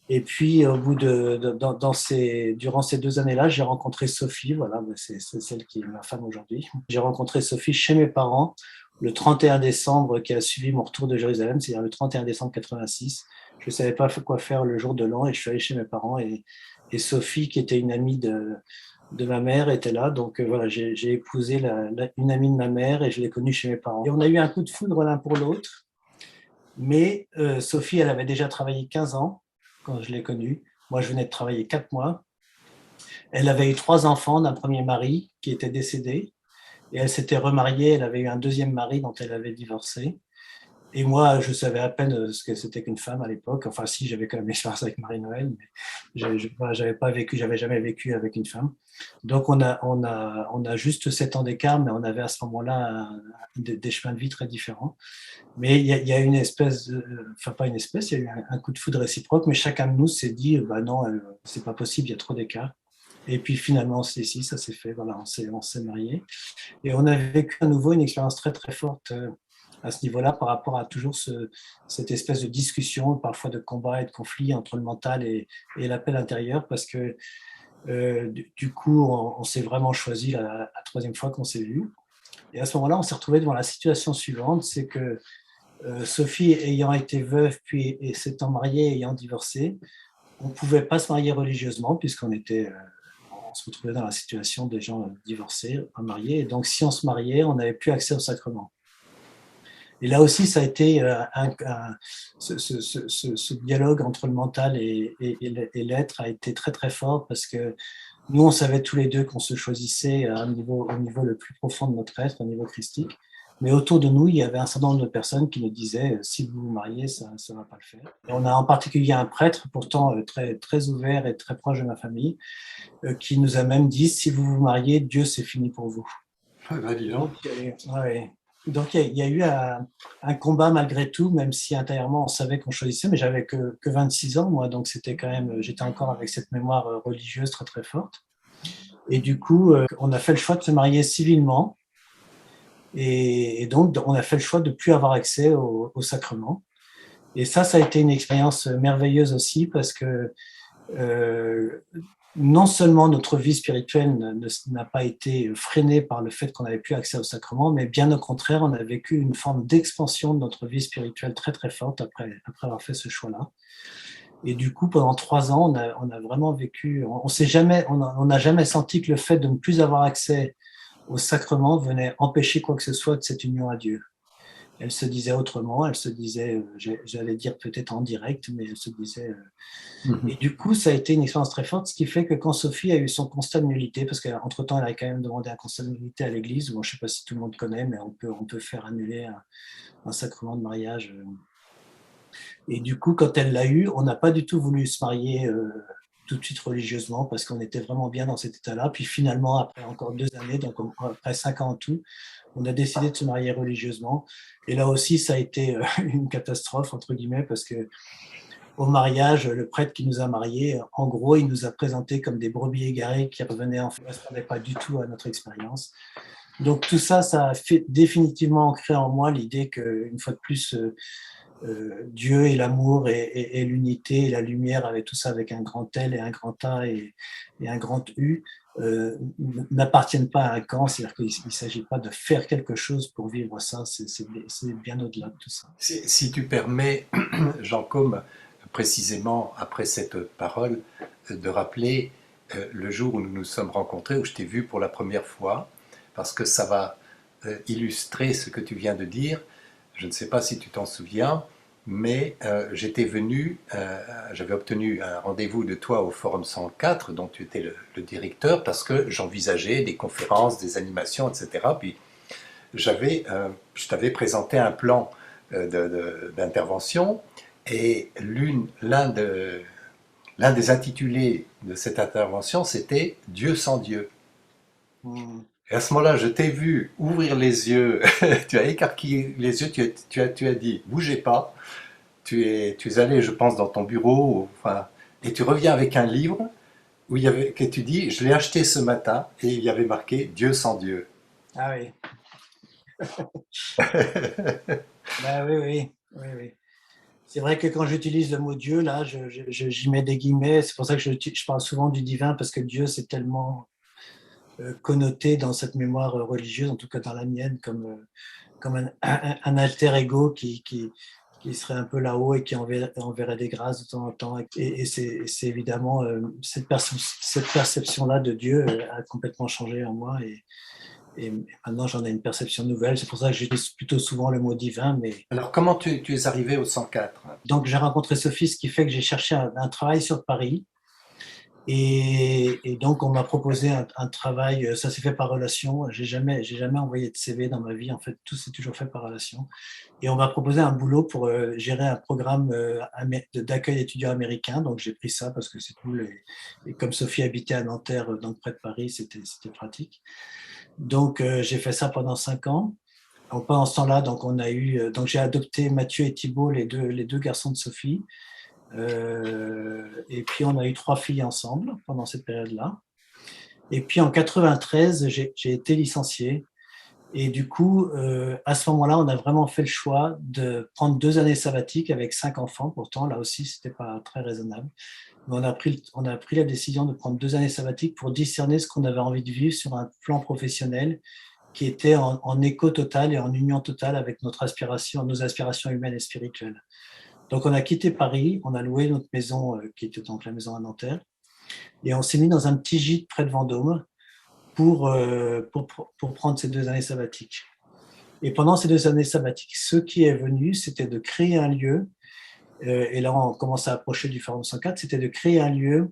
Et puis, au bout durant ces 2 années-là, j'ai rencontré Sophie, voilà, c'est celle qui est ma femme aujourd'hui. J'ai rencontré Sophie chez mes parents le 31 décembre qui a suivi mon retour de Jérusalem, c'est-à-dire le 31 décembre 86. Je ne savais pas quoi faire le jour de l'an et je suis allé chez mes parents et Sophie, qui était une amie de ma mère, était là. Donc voilà, j'ai épousé une amie de ma mère et je l'ai connue chez mes parents. Et on a eu un coup de foudre l'un pour l'autre, mais Sophie, elle avait déjà travaillé 15 ans quand je l'ai connue. Moi, je venais de travailler 4 mois. Elle avait eu 3 enfants d'un premier mari qui était décédé et elle s'était remariée. Elle avait eu un deuxième mari dont elle avait divorcé. Et moi, je savais à peine ce que c'était qu'une femme à l'époque. Enfin, si, j'avais quand même l'expérience avec Marie-Noël, mais j'avais jamais vécu avec une femme. Donc, on a juste 7 ans d'écart, mais on avait à ce moment-là des chemins de vie très différents. Mais il y a une espèce, enfin pas une espèce, il y a eu un coup de foudre réciproque, mais chacun de nous s'est dit, bah non, c'est pas possible, il y a trop d'écart. Et puis finalement, si, ça s'est fait, voilà, on s'est mariés. Et on a vécu à nouveau une expérience très très forte à ce niveau-là par rapport à toujours cette espèce de discussion, parfois de combat et de conflit entre le mental et l'appel intérieur, parce que du coup, on s'est vraiment choisi la troisième fois qu'on s'est vu. Et à ce moment-là, on s'est retrouvé devant la situation suivante, c'est que Sophie ayant été veuve puis et s'étant mariée, ayant divorcé, on ne pouvait pas se marier religieusement puisqu'on était on se retrouvait dans la situation des gens divorcés, mariés. Et donc, si on se mariait, on n'avait plus accès au sacrement. Et là aussi, ça a été ce dialogue entre le mental et l'être a été très très fort parce que nous, on savait tous les deux qu'on se choisissait au niveau le plus profond de notre être, au niveau christique. Mais autour de nous, il y avait un certain nombre de personnes qui nous disaient si vous vous mariez, ça ne va pas le faire. Et on a en particulier un prêtre, pourtant très, très ouvert et très proche de ma famille, qui nous a même dit si vous vous mariez, Dieu, c'est fini pour vous. Ah bah dis donc. Ouais. Donc il y a eu un combat malgré tout, même si intérieurement on savait qu'on choisissait, mais j'avais que 26 ans, moi, donc c'était quand même, j'étais encore avec cette mémoire religieuse très très forte. Et du coup, on a fait le choix de se marier civilement. Et donc, on a fait le choix de ne plus avoir accès au sacrement. Et ça a été une expérience merveilleuse aussi parce que non seulement notre vie spirituelle n'a pas été freinée par le fait qu'on n'avait plus accès au sacrement, mais bien au contraire, on a vécu une forme d'expansion de notre vie spirituelle très très forte après avoir fait ce choix-là. Et du coup, pendant 3 ans, on a vraiment vécu, on n'a jamais senti que le fait de ne plus avoir accès au sacrement venait empêcher quoi que ce soit de cette union à Dieu. Elle se disait autrement, elle se disait, j'allais dire peut-être en direct, mais elle se disait. Et du coup, ça a été une expérience très forte, ce qui fait que quand Sophie a eu son constat de nullité, parce qu'entre-temps, elle a quand même demandé un constat de nullité à l'église, bon, je ne sais pas si tout le monde connaît, mais on peut faire annuler un sacrement de mariage. Et du coup, quand elle l'a eu, on n'a pas du tout voulu se marier tout de suite religieusement parce qu'on était vraiment bien dans cet état-là. Puis finalement, après encore 2 années, donc après 5 ans en tout, on a décidé de se marier religieusement. Et là aussi, ça a été une catastrophe, entre guillemets, parce que au mariage, le prêtre qui nous a mariés, en gros, il nous a présentés comme des brebis égarées qui revenaient en fait, ne correspondaient pas du tout à notre expérience. Donc tout ça, ça a fait définitivement ancrer en moi l'idée qu'une fois de plus, Dieu et l'amour et l'unité et la lumière avec tout ça avec un grand L et un grand A et un grand U n'appartiennent pas à un camp, c'est-à-dire qu'il ne s'agit pas de faire quelque chose pour vivre ça, c'est bien au-delà de tout ça. Si tu permets, Jean Côme, précisément après cette parole, de rappeler le jour où nous nous sommes rencontrés, où je t'ai vu pour la première fois, parce que ça va illustrer ce que tu viens de dire. Je ne sais pas si tu t'en souviens, mais j'étais venu, j'avais obtenu un rendez-vous de toi au Forum 104, dont tu étais le directeur, parce que j'envisageais des conférences, des animations, etc. Puis je t'avais présenté un plan d'intervention, et l'un des intitulés de cette intervention, c'était Dieu sans Dieu. Et à ce moment-là, je t'ai vu ouvrir les yeux, tu as écarquillé les yeux, tu as dit, bougez pas, tu es allé, je pense, dans ton bureau, enfin, et tu reviens avec un livre où il y avait, que tu dis, je l'ai acheté ce matin, et il y avait marqué Dieu sans Dieu. Ah oui. Ben oui, oui, oui, oui. C'est vrai que quand j'utilise le mot Dieu, là, j'y mets des guillemets. C'est pour ça que je parle souvent du divin, parce que Dieu, c'est tellement connoté dans cette mémoire religieuse, en tout cas dans la mienne, comme un alter ego qui serait un peu là-haut et qui enverrait des grâces de temps en temps. Et c'est évidemment cette perception-là de Dieu a complètement changé en moi. Et maintenant, j'en ai une perception nouvelle. C'est pour ça que j'utilise plutôt souvent le mot divin. Mais... Alors, comment tu es arrivé au 104? Donc, j'ai rencontré Sophie, ce qui fait que j'ai cherché un travail sur Paris. Et donc, on m'a proposé un travail, ça s'est fait par relation. J'ai jamais envoyé de CV dans ma vie. En fait, tout s'est toujours fait par relation. Et on m'a proposé un boulot pour gérer un programme d'accueil d'étudiants américains. Donc, j'ai pris ça parce que c'est cool. Et comme Sophie habitait à Nanterre, donc près de Paris, c'était pratique. Donc, j'ai fait ça pendant 5 ans. Pendant ce temps-là, donc, donc j'ai adopté Mathieu et Thibault, les deux garçons de Sophie. Et puis, on a eu 3 filles ensemble pendant cette période-là. Et puis, en 93, j'ai été licencié. Et du coup, à ce moment-là, on a vraiment fait le choix de prendre 2 années sabbatiques avec 5 enfants. Pourtant, là aussi, ce n'était pas très raisonnable. Mais on a pris la décision de prendre 2 années sabbatiques pour discerner ce qu'on avait envie de vivre sur un plan professionnel qui était en écho total et en union totale avec nos aspirations humaines et spirituelles. Donc, on a quitté Paris, on a loué notre maison, qui était donc la maison à Nanterre, et on s'est mis dans un petit gîte près de Vendôme pour prendre ces 2 années sabbatiques. Et pendant ces 2 années sabbatiques, ce qui est venu, c'était de créer un lieu, et là on commence à approcher du Forum 104, c'était de créer un lieu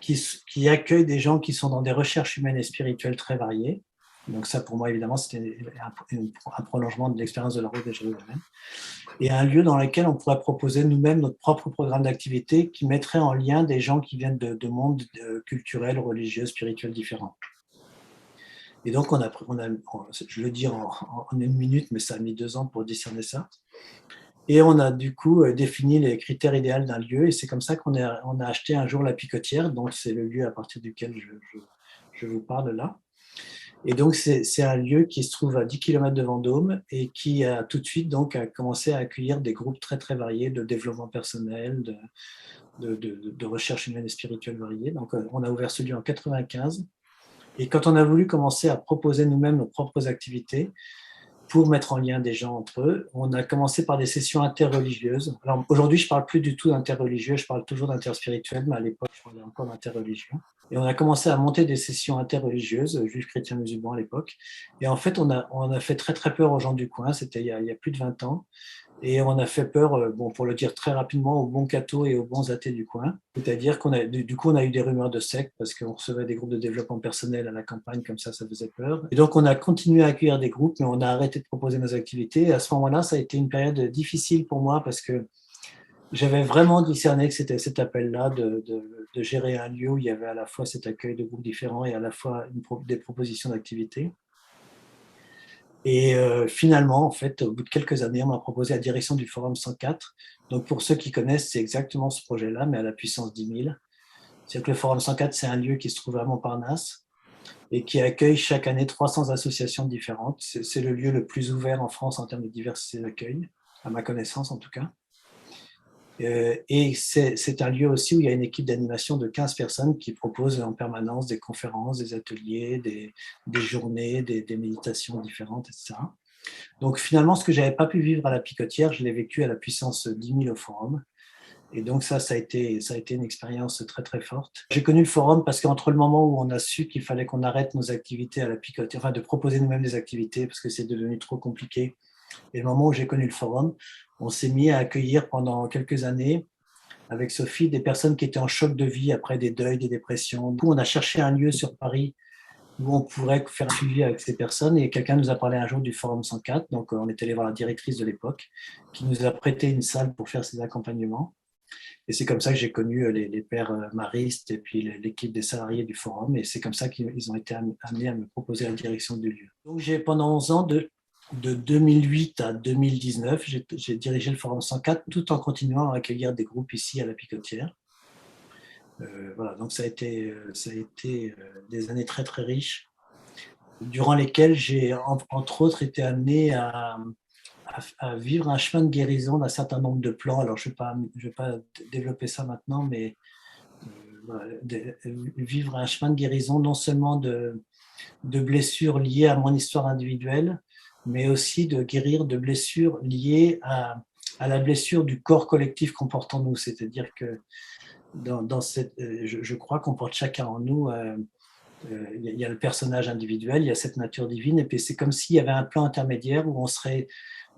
qui accueille des gens qui sont dans des recherches humaines et spirituelles très variées. Donc ça, pour moi, évidemment, c'était un prolongement de l'expérience de la route de Jérusalem. Et un lieu dans lequel on pourrait proposer nous-mêmes notre propre programme d'activité qui mettrait en lien des gens qui viennent de mondes culturels, religieux, spirituels différents. Et donc, je le dis en 1 minute, mais ça a mis 2 ans pour discerner ça. Et on a du coup défini les critères idéaux d'un lieu. Et c'est comme ça qu'on a acheté un jour la Picotière. Donc, c'est le lieu à partir duquel je vous parle là. Et donc, c'est un lieu qui se trouve à 10 km de Vendôme et qui a tout de suite donc, a commencé à accueillir des groupes très, très variés de développement personnel, de recherche humaine et spirituelle variée. Donc, on a ouvert ce lieu en 95. Et quand on a voulu commencer à proposer nous-mêmes nos propres activités pour mettre en lien des gens entre eux, on a commencé par des sessions interreligieuses. Alors aujourd'hui, je ne parle plus du tout d'interreligieux, je parle toujours d'interspirituel, mais à l'époque, je parlais encore d'interreligieux. Et on a commencé à monter des sessions interreligieuses, juifs, chrétiens, musulmans à l'époque. Et en fait, on a fait très très peur aux gens du coin, c'était il y a plus de 20 ans. Et on a fait peur, bon, pour le dire très rapidement, aux bons cathos et aux bons athées du coin. C'est-à-dire du coup, on a eu des rumeurs de sectes parce qu'on recevait des groupes de développement personnel à la campagne, comme ça faisait peur. Et donc, on a continué à accueillir des groupes, mais on a arrêté de proposer nos activités. Et à ce moment-là, ça a été une période difficile pour moi parce que j'avais vraiment discerné que c'était cet appel-là de gérer un lieu où il y avait à la fois cet accueil de groupes différents et à la fois des propositions d'activités. Et finalement, en fait, au bout de quelques années, on m'a proposé la direction du Forum 104. Donc, pour ceux qui connaissent, c'est exactement ce projet-là, mais à la puissance 10 000. C'est-à-dire que le Forum 104, c'est un lieu qui se trouve à Montparnasse et qui accueille chaque année 300 associations différentes. C'est le lieu le plus ouvert en France en termes de diversité d'accueil, à ma connaissance en tout cas. Et c'est un lieu aussi où il y a une équipe d'animation de 15 personnes qui propose en permanence des conférences, des ateliers, des journées, des méditations différentes, etc. Donc finalement, ce que je n'avais pas pu vivre à la Picotière, je l'ai vécu à la puissance 10 000 au Forum. Et donc ça a été une expérience très très forte. J'ai connu le Forum parce qu'entre le moment où on a su qu'il fallait qu'on arrête nos activités à la Picotière, enfin de proposer nous-mêmes des activités parce que c'est devenu trop compliqué, et le moment où j'ai connu le Forum, on s'est mis à accueillir pendant quelques années avec Sophie des personnes qui étaient en choc de vie après des deuils, des dépressions. Du coup, on a cherché un lieu sur Paris où on pourrait faire un suivi avec ces personnes et quelqu'un nous a parlé un jour du Forum 104, donc on est allé voir la directrice de l'époque qui nous a prêté une salle pour faire ces accompagnements. Et c'est comme ça que j'ai connu les pères maristes et puis l'équipe des salariés du Forum. Et c'est comme ça qu'ils ont été amenés à me proposer la direction du lieu. Donc j'ai pendant 11 ans, de 2008 à 2019, j'ai dirigé le Forum 104 tout en continuant à accueillir des groupes ici à la Picotière. Voilà, donc ça a été des années très très riches, durant lesquelles j'ai entre autres été amené à vivre un chemin de guérison d'un certain nombre de plans. Alors je ne vais pas développer ça maintenant, mais voilà, vivre un chemin de guérison non seulement de blessures liées à mon histoire individuelle, mais aussi de guérir de blessures liées à la blessure du corps collectif qu'on porte en nous. C'est-à-dire que je crois qu'on porte chacun en nous, il y a le personnage individuel, il y a cette nature divine, et puis c'est comme s'il y avait un plan intermédiaire où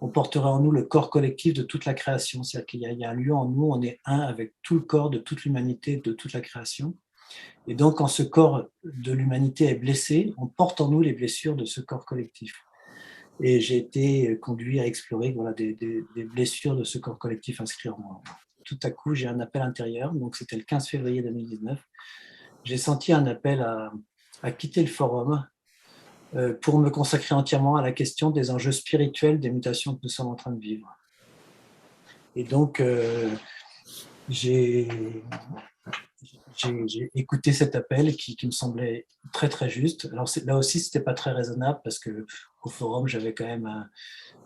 on porterait en nous le corps collectif de toute la création. C'est-à-dire qu'il y a un lieu en nous, on est un avec tout le corps de toute l'humanité, de toute la création. Et donc, quand ce corps de l'humanité est blessé, on porte en nous les blessures de ce corps collectif. Et j'ai été conduit à explorer voilà, des blessures de ce corps collectif inscrit en moi. Tout à coup, j'ai un appel intérieur, donc c'était le 15 février 2019. J'ai senti un appel à quitter le forum pour me consacrer entièrement à la question des enjeux spirituels des mutations que nous sommes en train de vivre. Et donc, j'ai écouté cet appel qui me semblait très très juste. Alors là aussi, c'était pas très raisonnable parce que au forum, j'avais quand même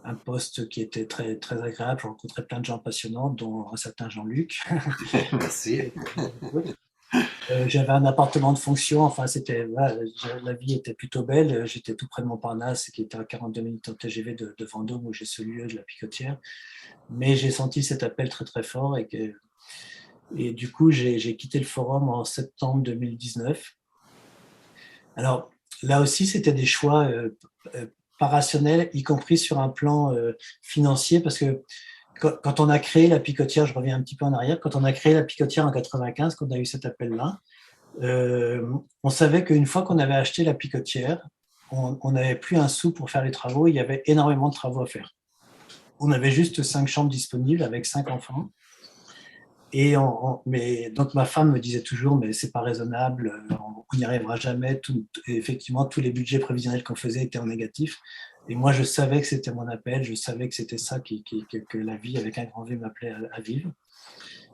un poste qui était très très agréable. Je rencontrais plein de gens passionnants, dont un certain Jean-Luc. Merci. J'avais un appartement de fonction. Enfin, voilà, la vie était plutôt belle. J'étais tout près de Montparnasse, qui était à 42 minutes en TGV de Vendôme, où j'ai ce lieu de la Picotière. Mais j'ai senti cet appel très très fort et du coup, j'ai quitté le forum en septembre 2019. Alors, là aussi, c'était des choix pas rationnels, y compris sur un plan financier, parce que quand on a créé la Picotière, je reviens un petit peu en arrière, quand on a créé la Picotière en 95, quand on a eu cet appel-là, on savait qu'une fois qu'on avait acheté la Picotière, on n'avait plus un sou pour faire les travaux, il y avait énormément de travaux à faire. On avait juste 5 chambres disponibles avec 5 enfants. Mais donc ma femme me disait toujours, mais c'est pas raisonnable, on n'y arrivera jamais. Effectivement, tous les budgets prévisionnels qu'on faisait étaient en négatif. Et moi, je savais que c'était mon appel, je savais que c'était ça que la vie avec un grand V m'appelait à vivre.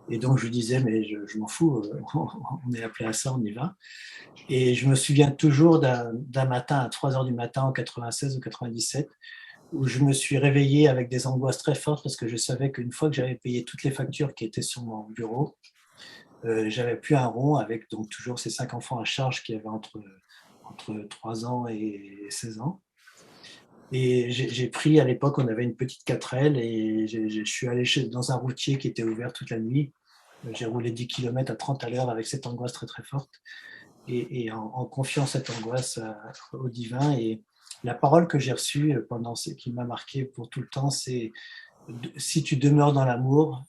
Et donc je lui disais, mais je m'en fous, on est appelé à ça, on y va. Et je me souviens toujours d'un matin à 3 heures du matin en 96 ou 97, où je me suis réveillé avec des angoisses très fortes parce que je savais qu'une fois que j'avais payé toutes les factures qui étaient sur mon bureau, j'avais plus un rond avec donc toujours ces 5 enfants à charge qui avaient entre 3 ans et 16 ans. Et j'ai pris, à l'époque, on avait une petite 4L et je suis allé dans un routier qui était ouvert toute la nuit. J'ai roulé 10 km à 30 à l'heure avec cette angoisse très très forte et en confiant cette angoisse au divin. Et la parole que j'ai reçue qui m'a marqué pour tout le temps, c'est si tu demeures dans l'amour,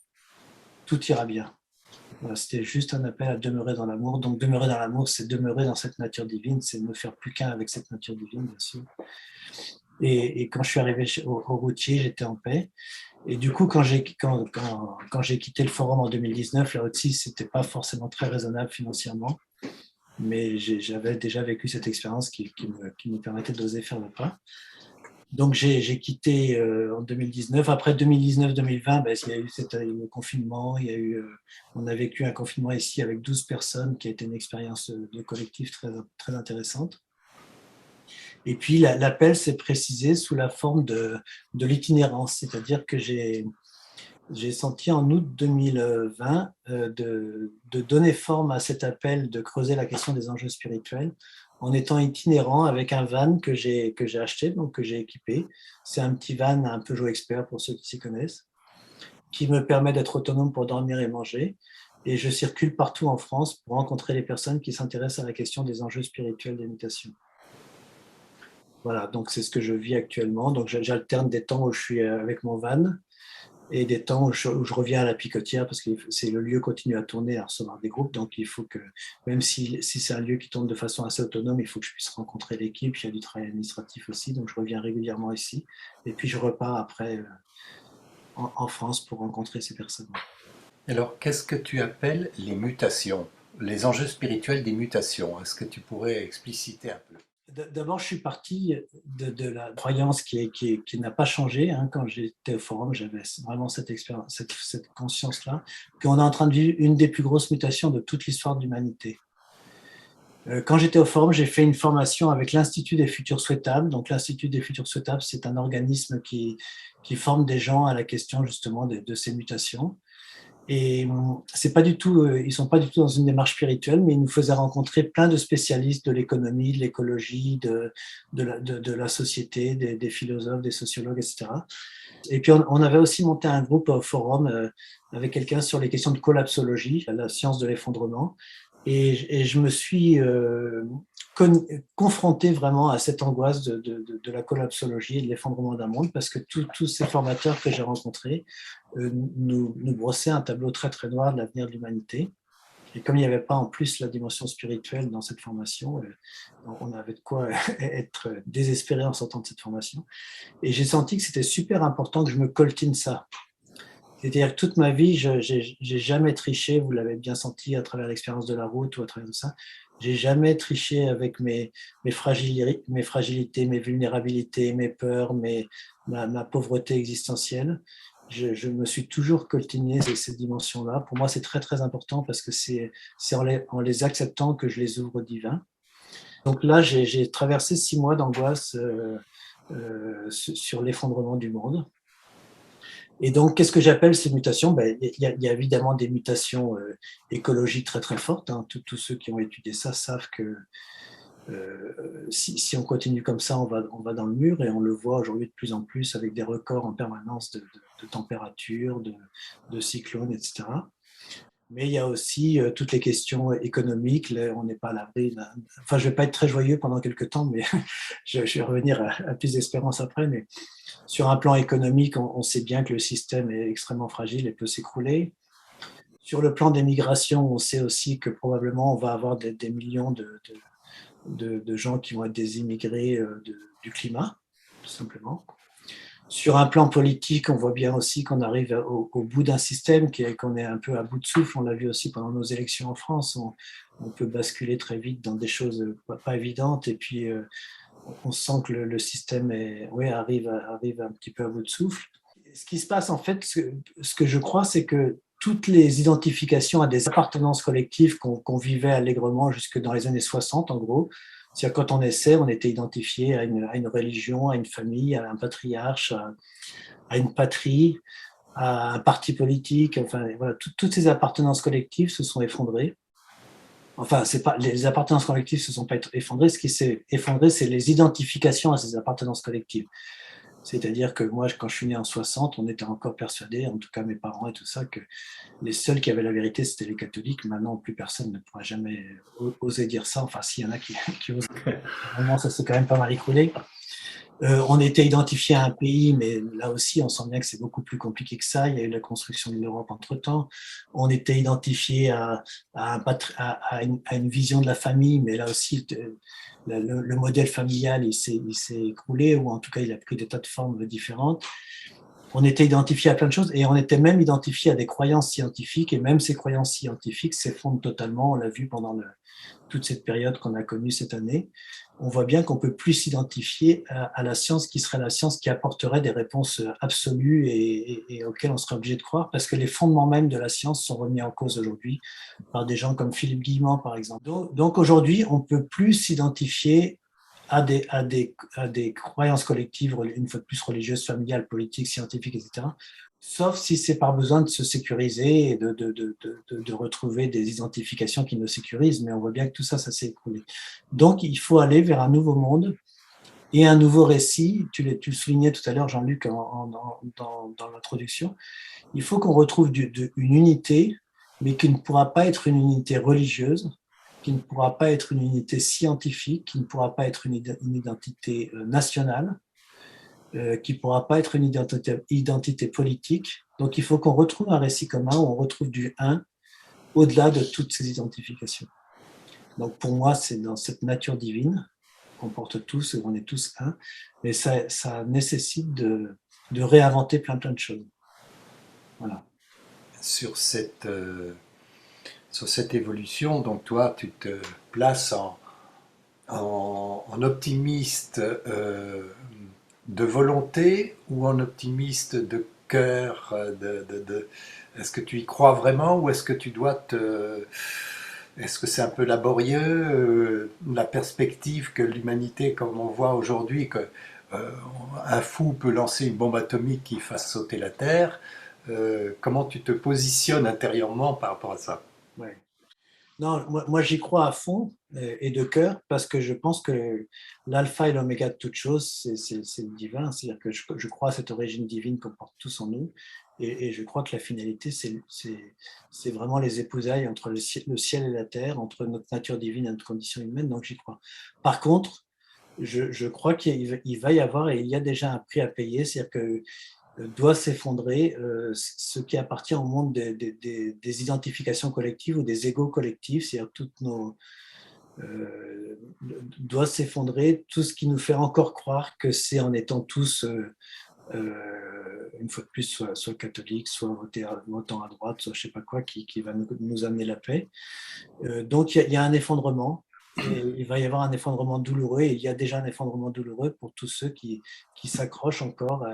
tout ira bien. Voilà, c'était juste un appel à demeurer dans l'amour. Donc demeurer dans l'amour, c'est demeurer dans cette nature divine, c'est ne faire plus qu'un avec cette nature divine, bien sûr. Et quand je suis arrivé au routier, j'étais en paix. Et du coup, quand j'ai quitté le forum en 2019, là aussi, c'était pas forcément très raisonnable financièrement, mais j'avais déjà vécu cette expérience qui me permettait d'oser faire le pas. Donc j'ai quitté en 2019. Après 2019-2020, ben, il y a eu le confinement. On a vécu un confinement ici avec 12 personnes, qui a été une expérience de collectif très, très intéressante. Et puis l'appel s'est précisé sous la forme de l'itinérance, c'est-à-dire que j'ai J'ai senti en août 2020 de donner forme à cet appel de creuser la question des enjeux spirituels en étant itinérant avec un van que j'ai acheté, donc que j'ai équipé. C'est un petit van un peu Peugeot Expert pour ceux qui s'y connaissent, qui me permet d'être autonome pour dormir et manger. Et je circule partout en France pour rencontrer les personnes qui s'intéressent à la question des enjeux spirituels des mutations. Voilà, donc c'est ce que je vis actuellement. Donc j'alterne des temps où je suis avec mon van et des temps où je reviens à la picotière parce que c'est le lieu continue à tourner, à recevoir des groupes. Donc il faut que, même si c'est un lieu qui tourne de façon assez autonome, il faut que je puisse rencontrer l'équipe. Il y a du travail administratif aussi, donc je reviens régulièrement ici. Et puis je repars après en France pour rencontrer ces personnes. Alors, qu'est-ce que tu appelles les mutations, les enjeux spirituels des mutations? Est-ce que tu pourrais expliciter un peu? D'abord, je suis parti de la croyance qui n'a pas changé. Hein. Quand j'étais au forum, j'avais vraiment cette expérience, cette conscience-là, qu'on est en train de vivre une des plus grosses mutations de toute l'histoire de l'humanité. Quand j'étais au forum, j'ai fait une formation avec l'Institut des futurs souhaitables. Donc, l'Institut des futurs souhaitables, c'est un organisme qui forme des gens à la question justement de ces mutations. Et c'est pas du tout, ils sont pas du tout dans une démarche spirituelle, mais ils nous faisaient rencontrer plein de spécialistes de l'économie, de l'écologie, de la société, des philosophes, des sociologues, etc. Et puis on avait aussi monté un groupe au forum avec quelqu'un sur les questions de collapsologie, la science de l'effondrement. Et je me suis confronté vraiment à cette angoisse de la collapsologie et de l'effondrement d'un monde parce que tous ces formateurs que j'ai rencontrés nous brossaient un tableau très très noir de l'avenir de l'humanité. Et comme il n'y avait pas en plus la dimension spirituelle dans cette formation, on avait de quoi être désespéré en sortant de cette formation. Et j'ai senti que c'était super important que je me coltine ça. C'est-à-dire que toute ma vie, je n'ai jamais triché, vous l'avez bien senti à travers l'expérience de la route ou à travers tout ça. J'ai jamais triché avec mes fragilités, mes vulnérabilités, mes peurs, ma pauvreté existentielle. Je me suis toujours coltiné ces dimensions-là. Pour moi, c'est très, très important parce que c'est en les acceptant que je les ouvre au divin. Donc là, j'ai traversé 6 mois d'angoisse sur l'effondrement du monde. Et donc, qu'est-ce que j'appelle ces mutations? Ben, il y a évidemment des mutations écologiques très très fortes. Hein. Tous ceux qui ont étudié ça savent que si on continue comme ça, on va dans le mur et on le voit aujourd'hui de plus en plus avec des records en permanence de température, de cyclones, etc. Mais il y a aussi toutes les questions économiques. Là, on n'est pas à l'abri. Enfin, je ne vais pas être très joyeux pendant quelques temps, mais je vais revenir à plus d'espérance après. Mais sur un plan économique, on sait bien que le système est extrêmement fragile et peut s'écrouler. Sur le plan des migrations, on sait aussi que probablement on va avoir des millions de gens qui vont être des immigrés du climat, tout simplement. Sur un plan politique, on voit bien aussi qu'on arrive au bout d'un système, qu'on est un peu à bout de souffle. On l'a vu aussi pendant nos élections en France. On peut basculer très vite dans des choses pas évidentes. Et puis, on sent que le système arrive un petit peu à bout de souffle. Ce qui se passe, en fait, ce que je crois, c'est que toutes les identifications à des appartenances collectives qu'on vivait allègrement jusque dans les années 60, en gros, c'est-à-dire quand on naissait, on était identifié à une religion, à une famille, à un patriarche, à une patrie, à un parti politique. Enfin, voilà, toutes ces appartenances collectives se sont effondrées. Enfin, c'est pas, les appartenances collectives ne se sont pas effondrées. Ce qui s'est effondré, c'est les identifications à ces appartenances collectives. C'est-à-dire que moi, quand je suis né en 60, on était encore persuadé, en tout cas mes parents et tout ça, que les seuls qui avaient la vérité, c'était les catholiques. Maintenant, plus personne ne pourra jamais oser dire ça. Enfin, s'il y en a qui osent. Vraiment, ça s'est quand même pas mal écroulé. On était identifié à un pays, mais là aussi, on sent bien que c'est beaucoup plus compliqué que ça. Il y a eu la construction de l'Europe entre-temps. On était identifié à une vision de la famille, mais là aussi, le modèle familial, il s'est écroulé, ou en tout cas, il a pris des tas de formes différentes. On était identifié à plein de choses, et on était même identifié à des croyances scientifiques, et même ces croyances scientifiques s'effondrent totalement. On l'a vu pendant toute cette période qu'on a connue cette année. On voit bien qu'on ne peut plus s'identifier à la science qui serait la science qui apporterait des réponses absolues et auxquelles on serait obligé de croire, parce que les fondements même de la science sont remis en cause aujourd'hui par des gens comme Philippe Guillemot, par exemple. Donc aujourd'hui, on ne peut plus s'identifier à des croyances collectives, une fois de plus religieuses, familiales, politiques, scientifiques, etc. Sauf si c'est par besoin de se sécuriser et de retrouver des identifications qui nous sécurisent, mais on voit bien que tout ça, ça s'est écroulé. Donc, il faut aller vers un nouveau monde et un nouveau récit. Tu le soulignais tout à l'heure, Jean-Luc, dans l'introduction. Il faut qu'on retrouve une unité, mais qui ne pourra pas être une unité religieuse, qui ne pourra pas être une unité scientifique, qui ne pourra pas être une identité nationale, qui ne pourra pas être une identité politique. Donc il faut qu'on retrouve un récit commun, où on retrouve du un au-delà de toutes ces identifications. Donc pour moi, c'est dans cette nature divine qu'on porte tous et on est tous un, mais ça nécessite de réinventer plein de choses. Voilà. Sur sur cette évolution, donc toi, tu te places en optimiste de volonté ou en optimiste de cœur Est-ce que tu y crois vraiment ou est-ce que tu dois te... Est-ce que c'est un peu laborieux, la perspective que l'humanité, comme on voit aujourd'hui, que un fou peut lancer une bombe atomique qui fasse sauter la Terre, comment tu te positionnes intérieurement par rapport à ça? Ouais. Non, moi j'y crois à fond et de cœur parce que je pense que l'alpha et l'oméga de toute chose, c'est le divin. C'est-à-dire que je crois à cette origine divine qu'on porte tous en nous et je crois que la finalité, c'est vraiment les épousailles entre le ciel et la terre, entre notre nature divine et notre condition humaine. Donc j'y crois. Par contre, je crois qu'il va y avoir et il y a déjà un prix à payer. C'est-à-dire que doit s'effondrer ce qui appartient au monde des identifications collectives ou des égos collectifs, c'est-à-dire toutes nos doit s'effondrer tout ce qui nous fait encore croire que c'est en étant tous une fois de plus soit catholiques, soit votant à droite, soit je sais pas quoi qui va nous amener la paix. Donc il y a un effondrement. Et il va y avoir un effondrement douloureux, et il y a déjà un effondrement douloureux pour tous ceux qui s'accrochent encore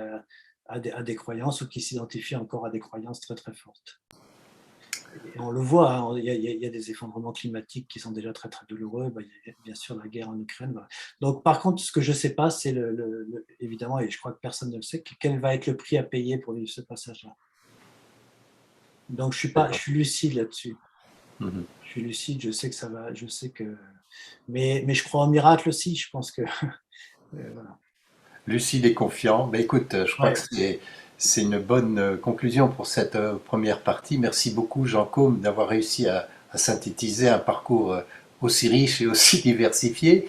à des croyances ou qui s'identifient encore à des croyances très très fortes. Et on le voit, hein, il y a des effondrements climatiques qui sont déjà très très douloureux. Bah, il y a bien sûr la guerre en Ukraine. Bah. Donc par contre, ce que je ne sais pas, c'est évidemment, et je crois que personne ne le sait, quel va être le prix à payer pour vivre ce passage-là. Donc je suis lucide là-dessus. Mhm. Je suis lucide, je sais que ça va, je sais que, mais je crois au miracle aussi. Je pense que voilà. Lucide et confiant. Mais écoute, je crois Ouais. que c'est une bonne conclusion pour cette première partie. Merci beaucoup, Jean Côme, d'avoir réussi à synthétiser un parcours aussi riche et aussi diversifié.